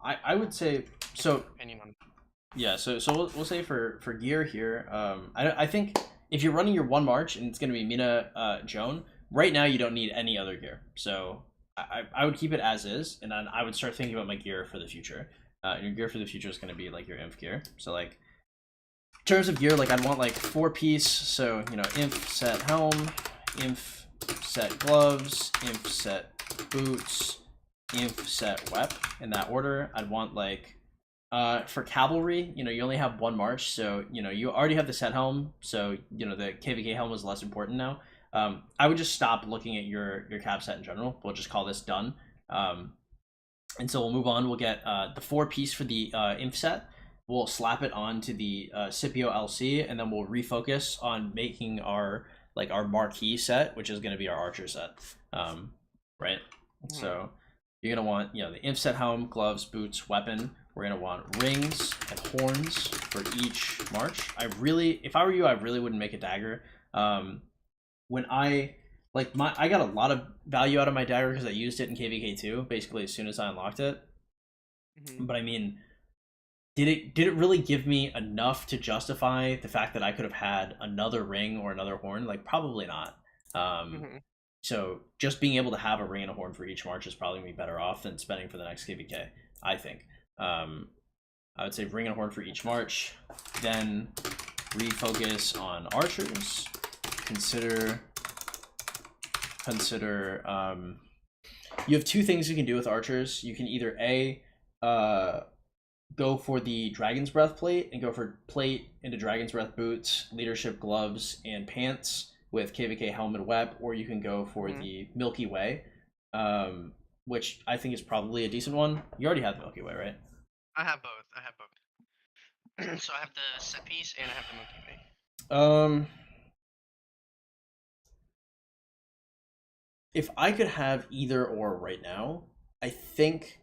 I would say so. Opinion on that. Yeah, so we'll say for gear here, I think if you're running your 1 March and it's gonna be Mina Joan, right now you don't need any other gear. So I would keep it as is, and then I would start thinking about my gear for the future. Your gear for the future is gonna be like your inf gear. So like in terms of gear, like I'd want like 4-piece. So inf set helm, inf set gloves, inf set boots, inf set wep in that order. I'd want like. For cavalry, you only have 1 March, so you already have the set helm, so the KVK helm is less important now. I would just stop looking at your cap set in general. We'll just call this done. And so we'll move on. We'll get the 4-piece for the inf set. We'll slap it onto the Scipio LC, and then we'll refocus on making our marquee set, which is going to be our archer set. Right? So you're going to want the inf set helm, gloves, boots, weapon. We're gonna want rings and horns for each march. If I were you, I really wouldn't make a dagger. When I got a lot of value out of my dagger because I used it in KVK2 basically as soon as I unlocked it. But I mean, did it really give me enough to justify the fact that I could have had another ring or another horn? Like probably not. Um, Hmm. so just being able to have a ring and a horn for each march is probably gonna be better off than spending for the next KVK. I think. Um, I would say ring and a horn for each march, then refocus on archers. Consider you have two things you can do with archers. You can either go for the Dragon's Breath plate and go for plate into Dragon's Breath boots, leadership gloves, and pants with KVK helmet web, or you can go for Hmm. the Milky Way, which I think is probably a decent one. You already have the Milky Way, right? I have both. I have both. So I have the set piece and I have the Milky Way. Um, if I could have either or right now, I think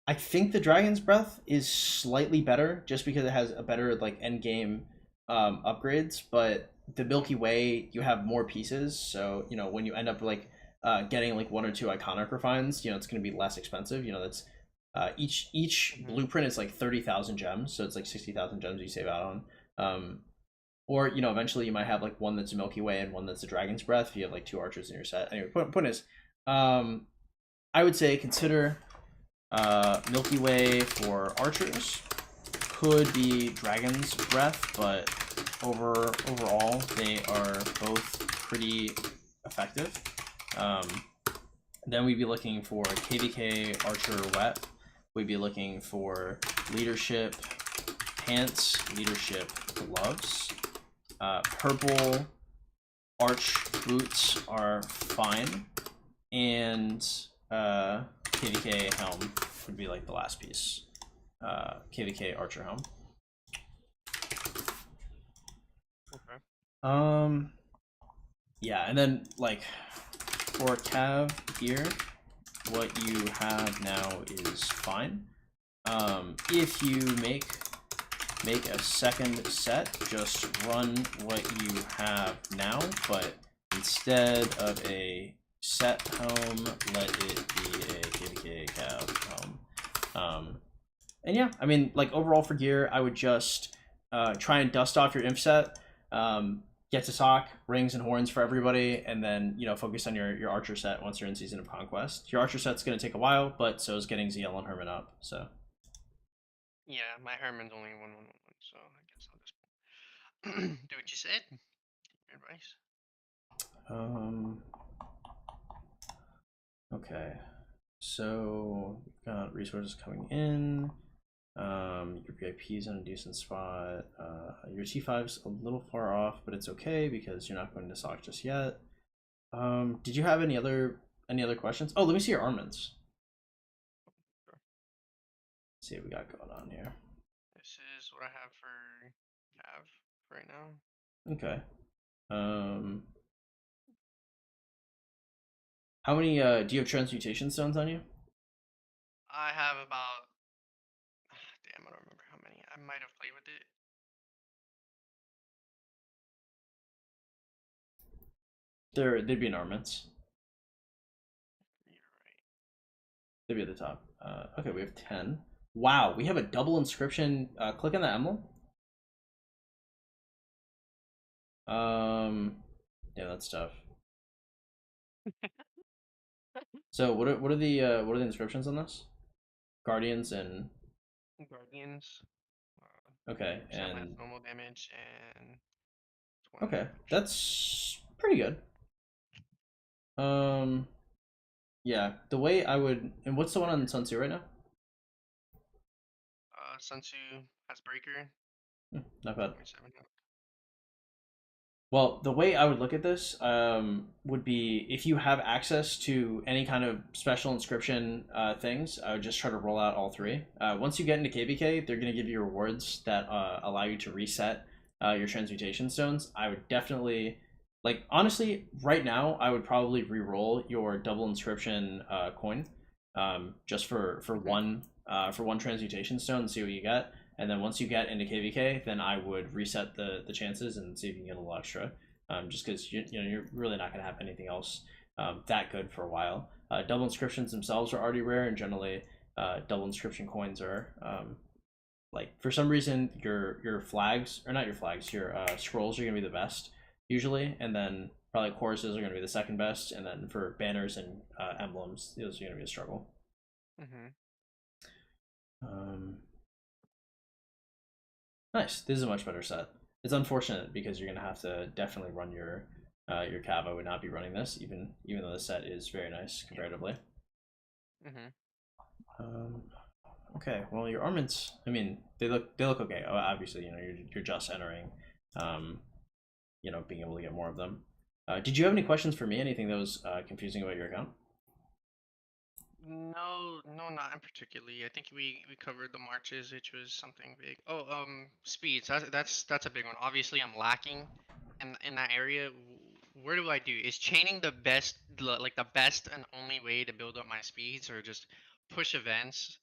I think the Dragon's Breath is slightly better just because it has a better like end game upgrades, but the Milky Way you have more pieces, so when you end up like getting like one or two iconic refines, it's going to be less expensive. That's each Hmm. blueprint is like 30,000 gems, so it's like 60,000 gems you save out on. Or eventually you might have like one that's a Milky Way and one that's a Dragon's Breath if you have like two archers in your set. Anyway, point is, um, I would say consider Milky Way for archers. Could be Dragon's Breath, but overall they are both pretty effective. Um, then we'd be looking for KVK Archer Wet. We'd be looking for leadership pants, leadership gloves. Purple arch boots are fine, and KVK helm would be like the last piece. KVK archer helm. Okay. Yeah, and then like for cav gear, what you have now is fine. If you make a second set, just run what you have now, but instead of a set helm, let it be a KVK cav helm. And yeah, I mean, like overall for gear, I would just try and dust off your imp set, get to sock rings and horns for everybody, and then focus on your archer set once you're in Season of Conquest. Your archer set's going to take a while, but so is getting ZL and Herman up. So Yeah, my Herman's only 1-1-1, so I guess I'll just do what you said. Your advice. um, okay, so we've got resources coming in. Your VIP is in a decent spot. Your T5's a little far off, but it's okay because you're not going to sock just yet. Did you have any other questions? Oh, let me see your armaments. Sure. Let's see what we got going on here. This is what I have for Cav right now. Okay. How many do you have transmutation stones on you? I have about. Damn, I don't remember how many. I might have played with it. They'd be in armaments. You're right. They'd be at the top. Okay, we have 10. Wow, we have a double inscription. Click on that emblem. Yeah, that's tough. So what are the inscriptions on this? Guardians and Guardians. okay, 50% less and normal damage and 20 okay, damage. that's pretty good. Um, yeah, the way I would, and what's the one on Sun Tzu right now? Sun Tzu has Breaker. Not bad. 27 health. Well, the way I would look at this would be if you have access to any kind of special inscription things, I would just try to roll out all three. Once you get into KBK, they're going to give you rewards that allow you to reset your transmutation stones. I would definitely, like, honestly, right now, I would probably re-roll your double inscription coin just for one transmutation stone and see what you get. And then once you get into KVK, then I would reset the chances and see if you can get a little extra. Just because you're really not going to have anything else that good for a while. Double inscriptions themselves are already rare, and generally double inscription coins are. Like for some reason your flags, or not your flags, your scrolls are gonna be the best usually, and then probably choruses are gonna be the second best, and then for banners and emblems, those are gonna be a struggle. Mm-hmm. Nice. This is a much better set. It's unfortunate because you're gonna have to definitely run your cav. I would not be running this, even though the set is very nice comparatively. Mm-hmm. Okay, well your armaments, I mean, they look okay. Obviously, you know, you're just entering, you know, being able to get more of them. Did you have any questions for me? Anything that was confusing about your account? No, no, not in particularly. I think we covered the marches, which was something big. Oh, speeds. That's a big one. Obviously, I'm lacking in that area. Where do I do? Is chaining the best, like the best and only way to build up my speeds, or just push events?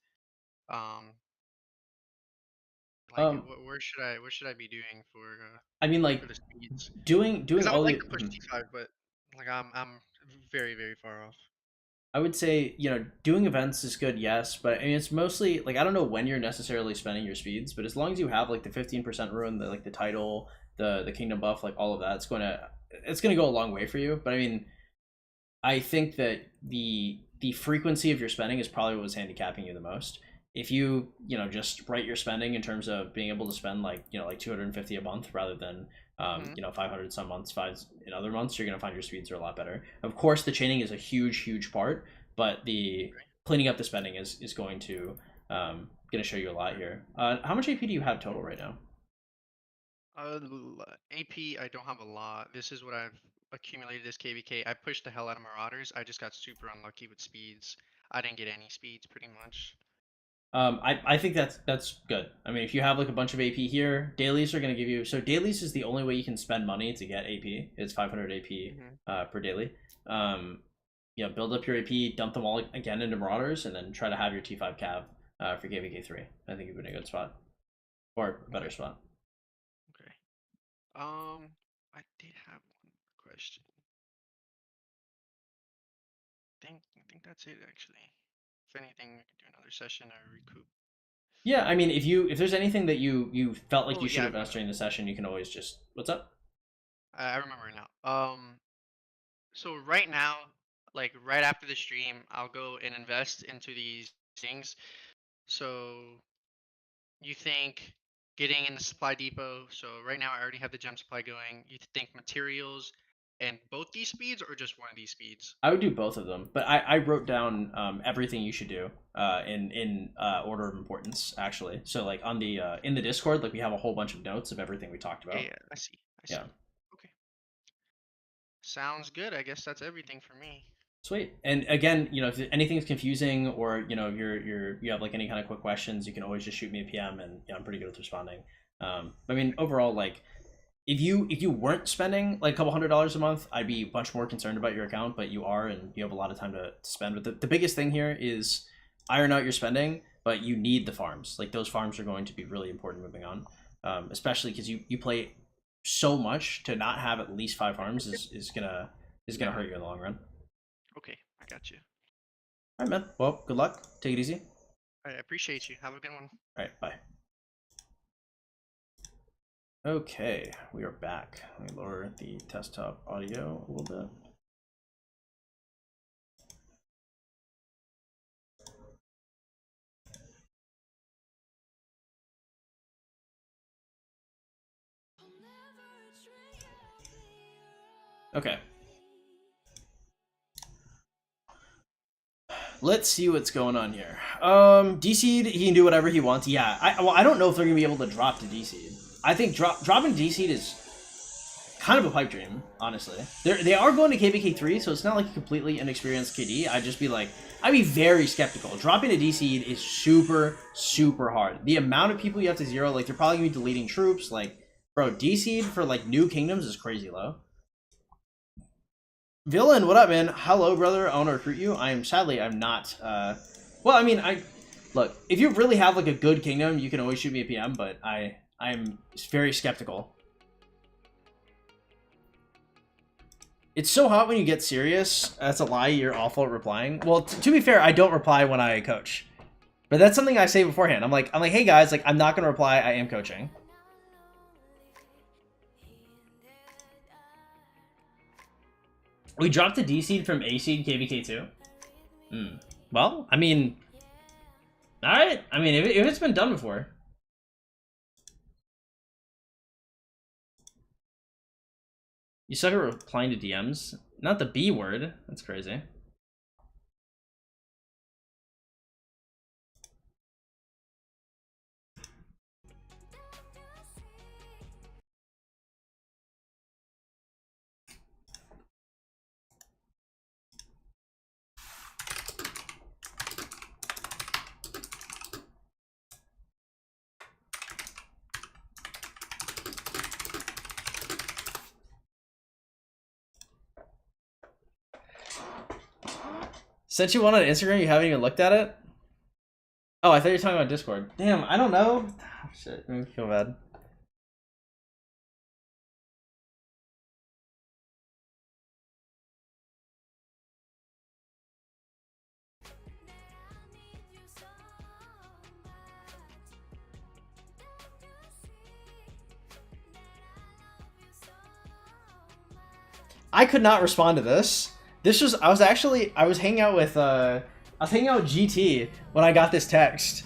Um, like Um, where should I be doing I mean, like for the speeds? doing Because I would all like the. to push T5, but like I'm very very far off. I would say, you know, doing events is good, yes, but I mean, it's mostly like I don't know when you're necessarily spending your speeds, but as long as you have like the 15% rune, the like the title, the kingdom buff, like all of that, it's gonna go a long way for you. But I mean, I think that the frequency of your spending is probably what was handicapping you the most. If you know, just write your spending in terms of being able to spend like, you know, like 250 a month rather than Hmm. you know, 500 some months, five in other months, you're gonna find your speeds are a lot better. Of course, the chaining is a huge part, but the cleaning up the spending is going to show you a lot here. How much AP do you have total right now? AP, I don't have a lot. This is what I've accumulated this KVK. I pushed the hell out of Marauders. I just got super unlucky with speeds. I didn't get any speeds pretty much. I think that's good. I mean, if you have like a bunch of AP here, dailies are going to give you. So dailies is the only way you can spend money to get AP. It's 500 AP Hmm. per daily. You know, build up your AP, dump them all again into Marauders, and then try to have your T5 cav for KVK3. I think you'd be in a good spot, or a better Okay. spot. Okay. I did have one more question. I think that's it actually. If anything, we could do another session or recoup. Yeah, I mean, if there's anything that you felt like Oh you should yeah, I have asked remember. during the session, you can always just what's up. I remember now. So right now, like right after the stream, I'll go and invest into these things. So you think getting in the supply depot? So right now I already have the gem supply going. You think materials and both these speeds or just one of these speeds? I would do both of them, but I wrote down everything you should do in order of importance actually. So like on the in the Discord, like we have a whole bunch of notes of everything we talked Yeah, about. yeah, I see. I Yeah, see. Okay. Sounds good. I guess that's everything for me. sweet. And again, you know, if anything's confusing or you know you have like any kind of quick questions, you can always just shoot me a PM, and yeah, I'm pretty good with responding. I mean, overall, like if you weren't spending like a couple $100s a month, I'd be much more concerned about your account. But you are, and you have a lot of time to spend. But the biggest thing here is iron out your spending, but you need the farms. Like those farms are going to be really important moving on, especially because you play so much to not have at least five farms is gonna Yeah. hurt you in the long run. Okay, I got you. All right, man. Well, good luck. Take it easy. I appreciate you. Have a good one. All right, bye. Okay, we are back. Let me lower the desktop audio a little bit. Okay. Let's see what's going on here. D-Seed, he can do whatever he wants. Yeah, I don't know if they're gonna be able to drop to D-Seed. I think dropping D-Seed is kind of a pipe dream, honestly. They are going to KVK3, so it's not like a completely inexperienced KD. I'd be very skeptical. Dropping a D-Seed is super hard. The amount of people you have to zero, like they're probably gonna be deleting troops. Like, bro, D-Seed for like new kingdoms is crazy low. Villain, what up, man? Hello, brother. I want to recruit you. I'm not. Well, I mean, look. If you really have like a good kingdom, you can always shoot me a PM. But I'm very skeptical. It's so hot when you get serious. That's a lie. You're awful at replying. Well, to be fair, I don't reply when I coach. But that's something I say beforehand. I'm like, hey guys, like I'm not gonna reply. I am coaching. We dropped the D seed from A seed KVK2. Well, I mean, all right. I mean, if it's been done before. You suck at replying to DMs. Not the B word. That's crazy. Sent you one on Instagram, you haven't even looked at it? Oh, I thought you were talking about Discord. Damn, I don't know. Oh, shit, made me feel bad. I could not respond to this. This was I was hanging out with GT when I got this text.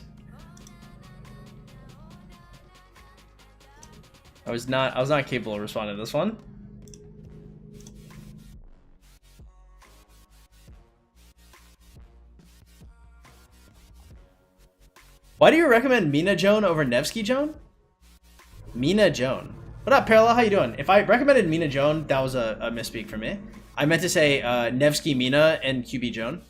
I was not capable of responding to this one. Why do you recommend Mina Joan over Nevsky Joan? Mina Joan. What up, Parallel? How you doing? If I recommended Mina Joan, that was a misspeak for me. I meant to say Nevsky Mina and QB Joan.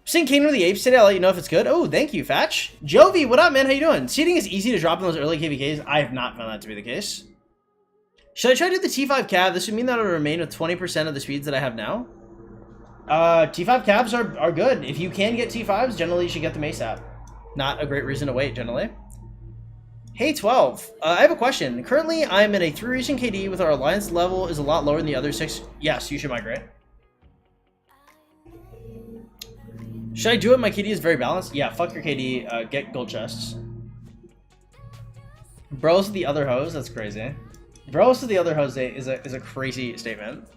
Seeing Kingdom of the Apes today, I'll let you know if it's good. Oh, thank you, Fatch. Jovi, what up, man? How you doing? Seeding is easy to drop in those early KVKs. I have not found that to be the case. Should I try to do the T5 cab? This would mean that it'll remain with 20% of the speeds that I have now. T5 cabs are good. If you can get T5s, generally you should get them ASAP. Not a great reason to wait, generally. Hey 12, I have a question. Currently, I'm in a 3 region KD with our alliance level is a lot lower than the other 6. Yes, you should migrate. Should I do it? My KD is very balanced. Yeah, fuck your KD. Get gold chests. Bros with the other hose. That's crazy. Bros with the other hose is a crazy statement.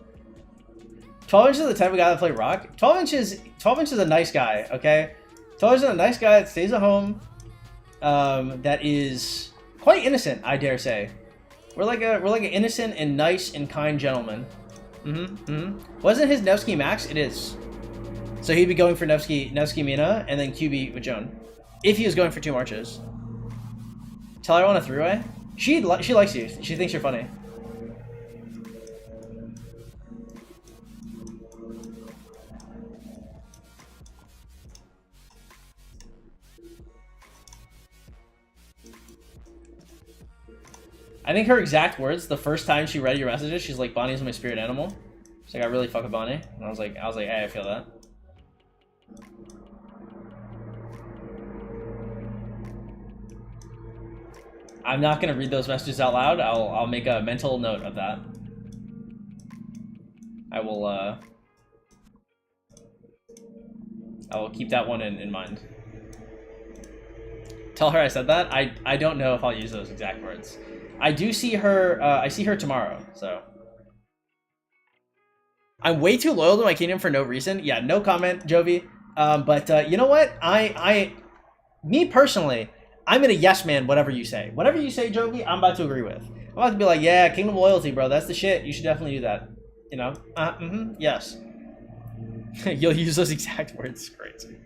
12 inches is the type of guy that play rock. 12 inches is a nice guy. Okay, 12 inches is a nice guy that stays at home. That is quite innocent, I dare say. We're like an innocent and nice and kind gentleman. Wasn't his Nevsky max? It is. So he'd be going for Nevsky Mina and then QB with Joan, if he was going for 2 marches. Tell her I want a 3-way. She likes you. She thinks you're funny. I think her exact words the first time she read your messages, she's like, Bonnie's my spirit animal. She's like, I really fuck with Bonnie. And I was like, hey, I feel that. I'm not gonna read those messages out loud. I'll make a mental note of that. I will keep that one in mind. Tell her I said that. I don't know if I'll use those exact words. I do see her. I see her tomorrow, so I'm way too loyal to my kingdom for no reason. Yeah, no comment, Jovi. But you know what? Me personally, I'm gonna yes man whatever you say. Whatever you say, Jovi, I'm about to agree with. I'm about to be like, yeah, kingdom loyalty, bro. That's the shit. You should definitely do that. You know? Yes. You'll use those exact words. Crazy.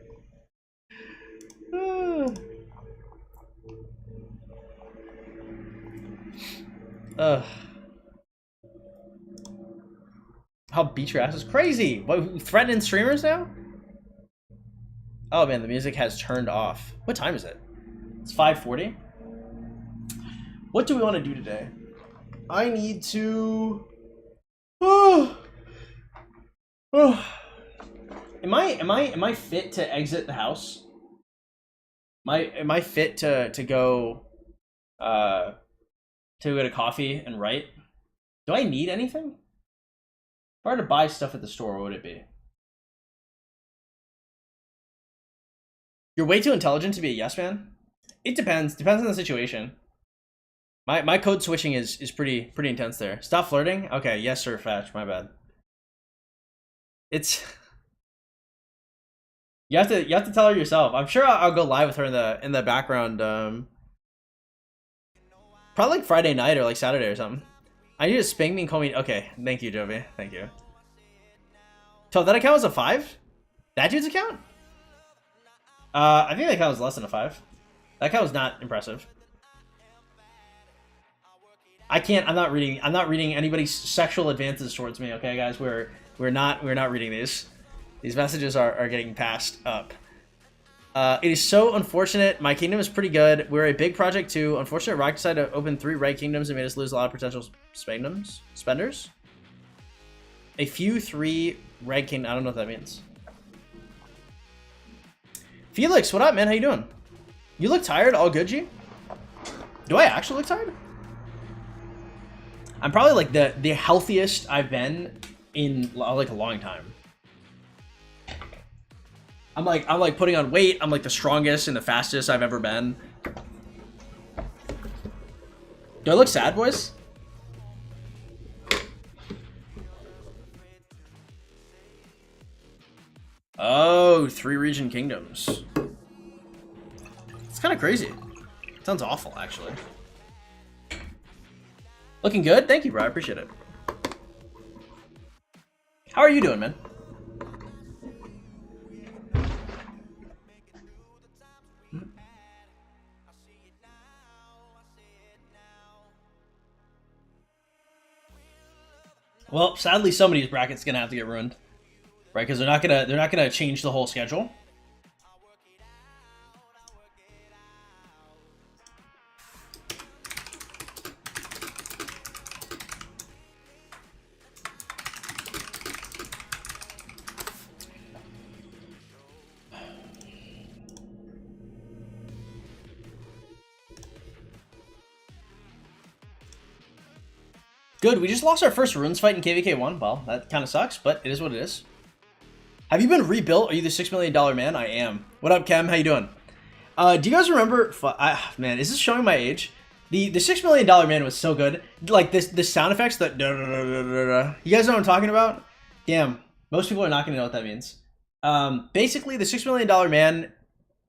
How beat your ass is crazy. What, threatening streamers now? Oh man, the music has turned off. What time is it? It's 5:40. What do we want to do today? I need to. Am I fit to exit the house? Am I fit to go to get a coffee and write? Do I need anything? If I were to buy stuff at the store, what would it be? You're way too intelligent to be a yes man. It depends. Depends on the situation. My code switching is pretty intense there. Stop flirting. Okay, yes sir, Fetch. My bad. It's you have to tell her yourself. I'm sure I'll go live with her in the background. Probably like Friday night or like Saturday or something. I need to spank me and call me. Okay, thank you, Jovi. Thank you. So that account was a 5? That dude's account? I think that account was less than a 5. That account was not impressive. I'm not reading anybody's sexual advances towards me, okay guys? We're not reading these. These messages are getting passed up. It is so unfortunate. My kingdom is pretty good. We're a big project too. Unfortunate, Rock decided to open 3 red kingdoms and made us lose a lot of potential spenders. A few 3 red king. I don't know what that means. Felix, what up, man? How you doing? You look tired. All good, G? Do I actually look tired? I'm probably like the healthiest I've been in like a long time. I'm like putting on weight. I'm like the strongest and the fastest I've ever been. Do I look sad, boys? Oh, 3 region kingdoms. It's kind of crazy. Sounds awful, actually. Looking good? Thank you, bro. I appreciate it. How are you doing, man? Well, sadly, somebody's bracket's gonna have to get ruined, right? Because they're not gonna change the whole schedule. Good, we just lost our first runes fight in KVK 1. Well, that kind of sucks, but it is what it is. Have you been rebuilt? Are you the $6 million man? I am. What up, Kem? How you doing? Do you guys remember... man, is this showing my age? The $6 million man was so good. Like, the sound effects, that... You guys know what I'm talking about? Damn, most people are not going to know what that means. Basically, the $6 million man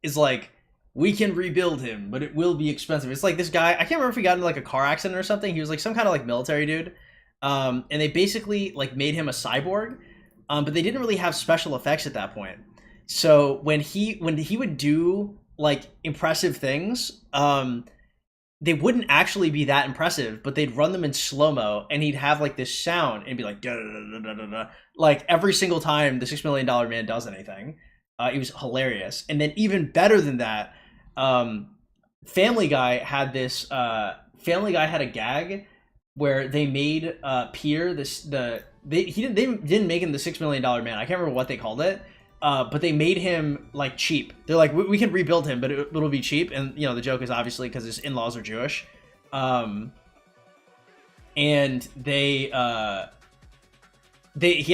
is like... We can rebuild him, but it will be expensive. It's like this guy, I can't remember if he got into like a car accident or something. He was like some kind of like military dude. And they basically like made him a cyborg. But they didn't really have special effects at that point. So when he would do like impressive things, they wouldn't actually be that impressive, but they'd run them in slow-mo and he'd have like this sound and be like, da, da, da, da, da, like every single time the $6 million man does anything. It was hilarious. And then even better than that, Family Guy had this Family Guy had a gag where they made Pierre they didn't make him the $6 million man. I can't remember what they called it, but they made him like cheap. They're like, we can rebuild him, but it'll be cheap. And you know the joke is obviously because his in-laws are Jewish, and he had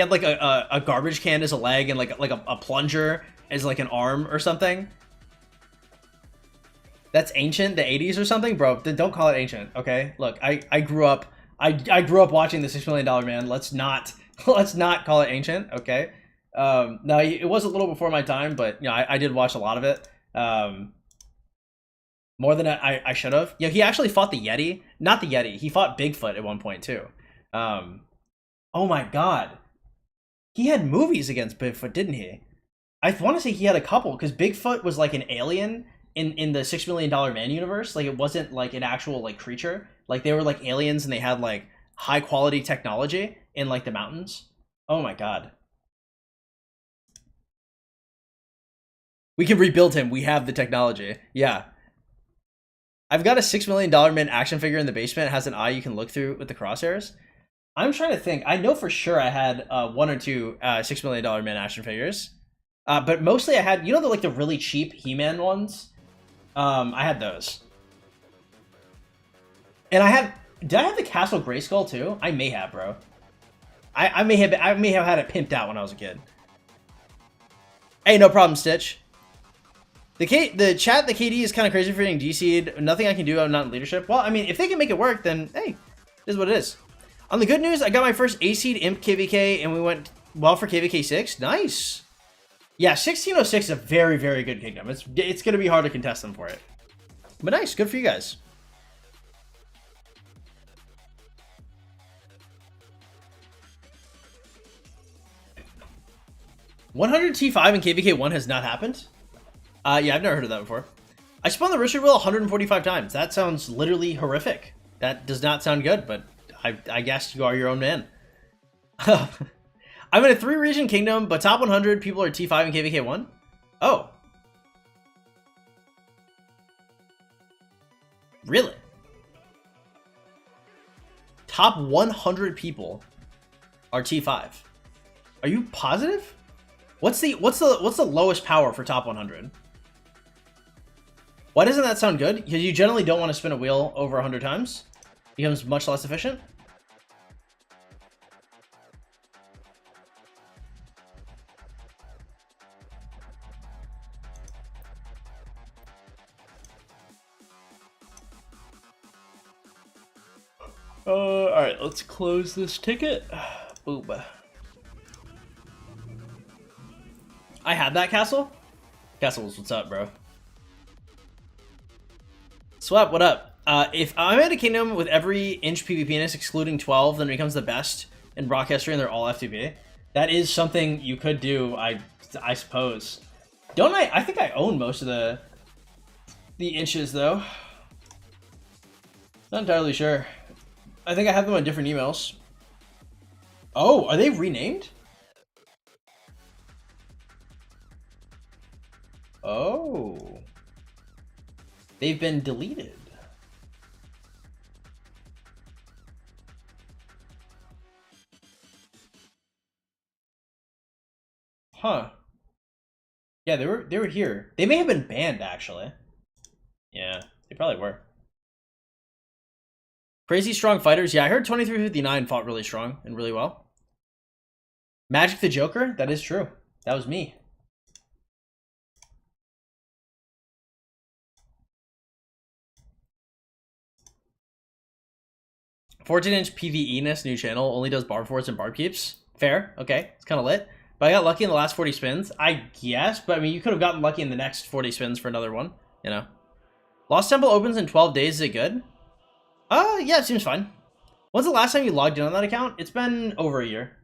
like a garbage can as a leg and like a plunger as like an arm or something. That's ancient, the 80s or something, bro. Don't call it ancient, okay? Look, I grew up watching the $6 Million Man. Let's not call it ancient, okay? No, it was a little before my time, but you know, I did watch a lot of it. More than I should have. Yeah, he actually fought the Yeti. Not the Yeti. He fought Bigfoot at one point too. Oh my god, he had movies against Bigfoot, didn't he? I want to say he had a couple because Bigfoot was like an alien in the $6 Million Man universe. Like it wasn't like an actual like creature. Like they were like aliens and they had like high quality technology in like the mountains. Oh my god. We can rebuild him. We have the technology. Yeah. I've got a $6 Million Man action figure in the basement. It has an eye you can look through with the crosshairs. I'm trying to think. I know for sure I had 1 or 2 $6 Million Man action figures. But mostly I had, you know, the really cheap He-Man ones? I had those. And did I have the Castle Grayskull too? I may have, bro. I may have had it pimped out when I was a kid. Hey, no problem, Stitch. The chat, the KD is kind of crazy for getting DC'd. Nothing I can do. I'm not in leadership. Well, I mean, if they can make it work, then hey, it is what it is. On the good news, I got my first AC'd Imp KVK, and we went well for KVK 6. Nice. Yeah, 1606 is a very, very good kingdom. It's going to be hard to contest them for it. But nice. Good for you guys. $100 T5 and KVK 1 has not happened? Yeah, I've never heard of that before. I spun the Richard wheel 145 times. That sounds literally horrific. That does not sound good, but I guess you are your own man. I'm in a 3-region kingdom, but top 100 people are T5 and KVK 1? Oh. Really? Top 100 people are T5. Are you positive? What's the lowest power for top 100? Why doesn't that sound good? Because you generally don't want to spin a wheel over 100 times. It becomes much less efficient. All right, let's close this ticket. Booba. I had that castle. Castles, what's up, bro? Swap, what up? If I'm in a kingdom with every inch PvPness excluding 12, then it becomes the best in Brock history and they're all F2P. That is something you could do, I suppose. Don't I? I think I own most of the inches, though. Not entirely sure. I think I have them on different emails. Oh, are they renamed? Oh. They've been deleted. Huh. Yeah, they were here. They may have been banned, actually. Yeah, they probably were. Crazy strong fighters. Yeah, I heard 2359 fought really strong and really well. Magic the Joker? That is true. That was me. "14-inch PvE-ness, new channel, only does barb forts and barb keeps." Fair, okay, it's kind of lit. But I got lucky in the last 40 spins, I guess. But I mean, you could have gotten lucky in the next 40 spins for another one, you know. Lost Temple opens in 12 days, is it good? Yeah, it seems fine. When's the last time you logged in on that account? It's been over a year.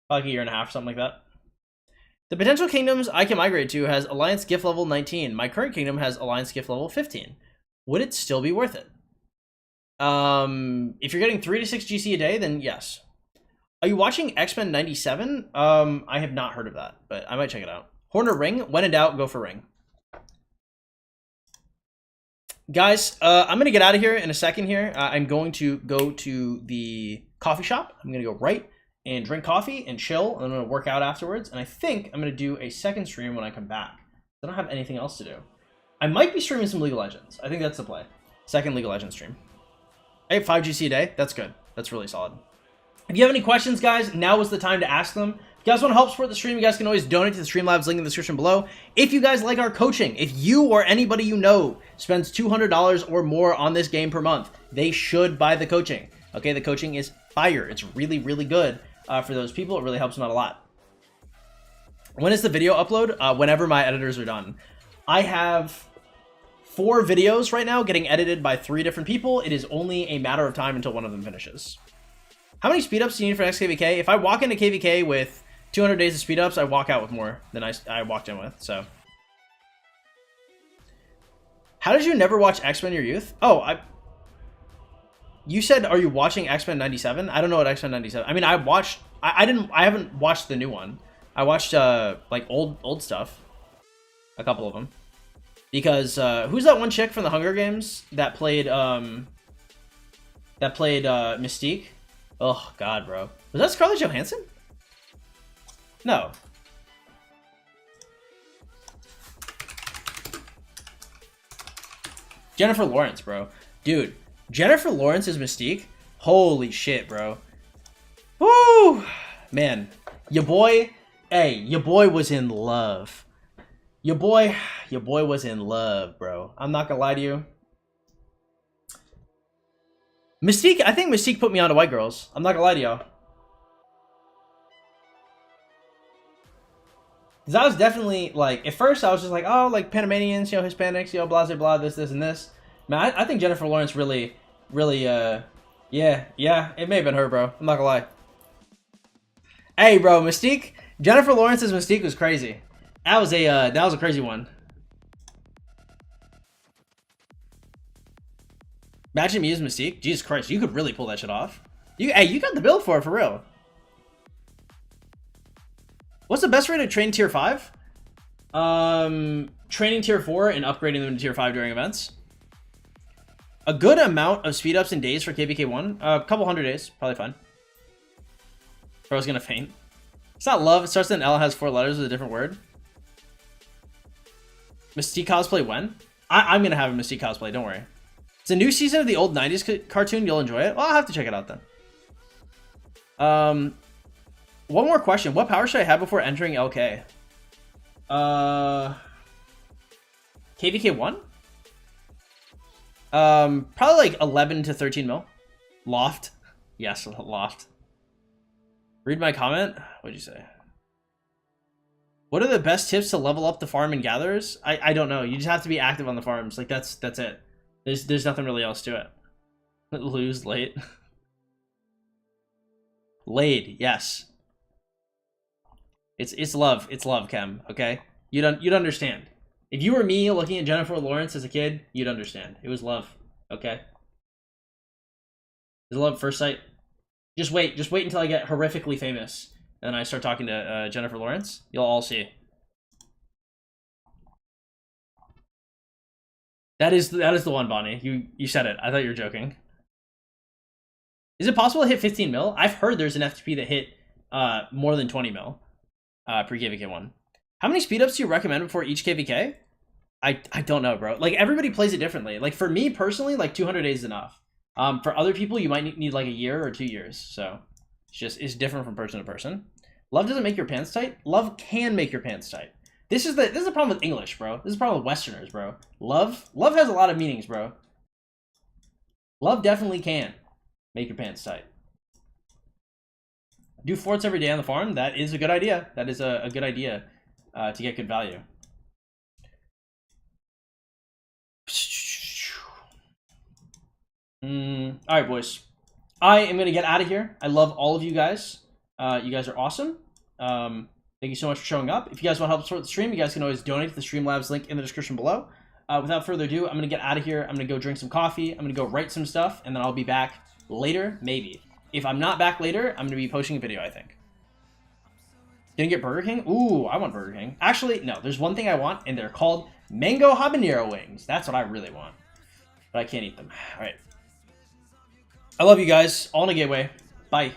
Like a year and a half, something like that. The potential kingdoms I can migrate to has Alliance Gift level 19. My current kingdom has Alliance Gift level 15. Would it still be worth it? If you're getting 3 to 6 GC a day, then yes. Are you watching X-Men 97? I have not heard of that, but I might check it out. Horn or Ring? When in doubt, go for Ring. Guys, I'm going to get out of here in a second here. I'm going to go to the coffee shop. I'm going to go right and drink coffee and chill, and I'm going to work out afterwards. And I think I'm going to do a second stream when I come back. I don't have anything else to do. I might be streaming some League of Legends. I think that's the play. Second League of Legends stream. Hey, 5 GC a day. That's good. That's really solid. If you have any questions, guys, now is the time to ask them. If you guys want to help support the stream, you guys can always donate to the Streamlabs link in the description below. If you guys like our coaching, if you or anybody you know spends $200 or more on this game per month, they should buy the coaching. Okay, the coaching is fire. It's really, really good for those people. It really helps them out a lot. When is the video upload? Whenever my editors are done. I have 4 videos right now getting edited by 3 different people. It is only a matter of time until one of them finishes. How many speed ups do you need for next KVK? If I walk into KVK with 200 days of speed ups, I walk out with more than I walked in with, so. How did you never watch X-Men in your youth? Oh, you said, are you watching X-Men 97? I don't know what X-Men 97. I mean, I haven't watched the new one. I watched like old stuff. A couple of them. Because who's that one chick from the Hunger Games that played Mystique? Oh god, bro. Was that Scarlett Johansson? No. Jennifer Lawrence, bro. Dude, Jennifer Lawrence is Mystique? Holy shit, bro. Woo! Man, your boy was in love. Your boy was in love, bro. I'm not gonna lie to you. Mystique, I think Mystique put me onto white girls. I'm not gonna lie to y'all. Because I was definitely, like, at first I was just like, oh, like, Panamanians, you know, Hispanics, you know, blah, blah, blah, this, and this. Man, I think Jennifer Lawrence really, yeah, it may have been her, bro. I'm not gonna lie. Hey, bro, Mystique, Jennifer Lawrence's Mystique was crazy. That was a crazy one. Imagine me as Mystique. Jesus Christ, you could really pull that shit off. Hey, you got the build for it, for real. What's the best way to train tier 5? Training tier 4 and upgrading them to tier 5 during events. A good amount of speed ups in days for KVK1. A couple hundred days, probably fine. Bro's gonna faint. It's not love. It starts with an L, has 4 letters with a different word. Mystique cosplay when? I'm gonna have a Mystique cosplay, don't worry. It's a new season of the old 90s cartoon. You'll enjoy it. Well, I'll have to check it out then. One more question. What power should I have before entering LK? KVK1? Probably like 11 to 13 mil. Loft. Yes, loft. Read my comment. What'd you say? What are the best tips to level up the farm and gatherers? I don't know. You just have to be active on the farms. Like that's it. There's nothing really else to it. Lose late. Laid, yes. It's love. It's love, Kem. Okay, you'd understand. If you were me looking at Jennifer Lawrence as a kid, you'd understand. It was love. Okay. It's love at first sight. Just wait until I get horrifically famous and I start talking to Jennifer Lawrence. You'll all see. That is the one, Bonnie. You said it. I thought you were joking. Is it possible to hit 15 mil? I've heard there's an F2P that hit more than 20 mil per KVK1. How many speed ups do you recommend before each KVK? I don't know, bro. Like everybody plays it differently. Like for me personally, like 200 days is enough. For other people, you might need like a year or 2 years. So it's different from person to person. Love doesn't make your pants tight. Love can make your pants tight. This is the problem with English, bro. This is the problem with Westerners, bro. Love has a lot of meanings, bro. Love definitely can make your pants tight. Do forts every day on the farm. That is a good idea. That is a good idea to get good value. All right, boys. I am gonna get out of here. I love all of you guys. You guys are awesome. Thank you so much for showing up. If you guys want to help support the stream, you guys can always donate to the Streamlabs link in the description below. Without further ado, I'm gonna get out of here. I'm gonna go drink some coffee. I'm gonna go write some stuff, and then I'll be back later, maybe. If I'm not back later, I'm gonna be posting a video, I think. Gonna get Burger King? Ooh, I want Burger King. Actually, no, there's one thing I want, and they're called mango habanero wings. That's what I really want. But I can't eat them. All right. I love you guys. All in a gateway. Bye.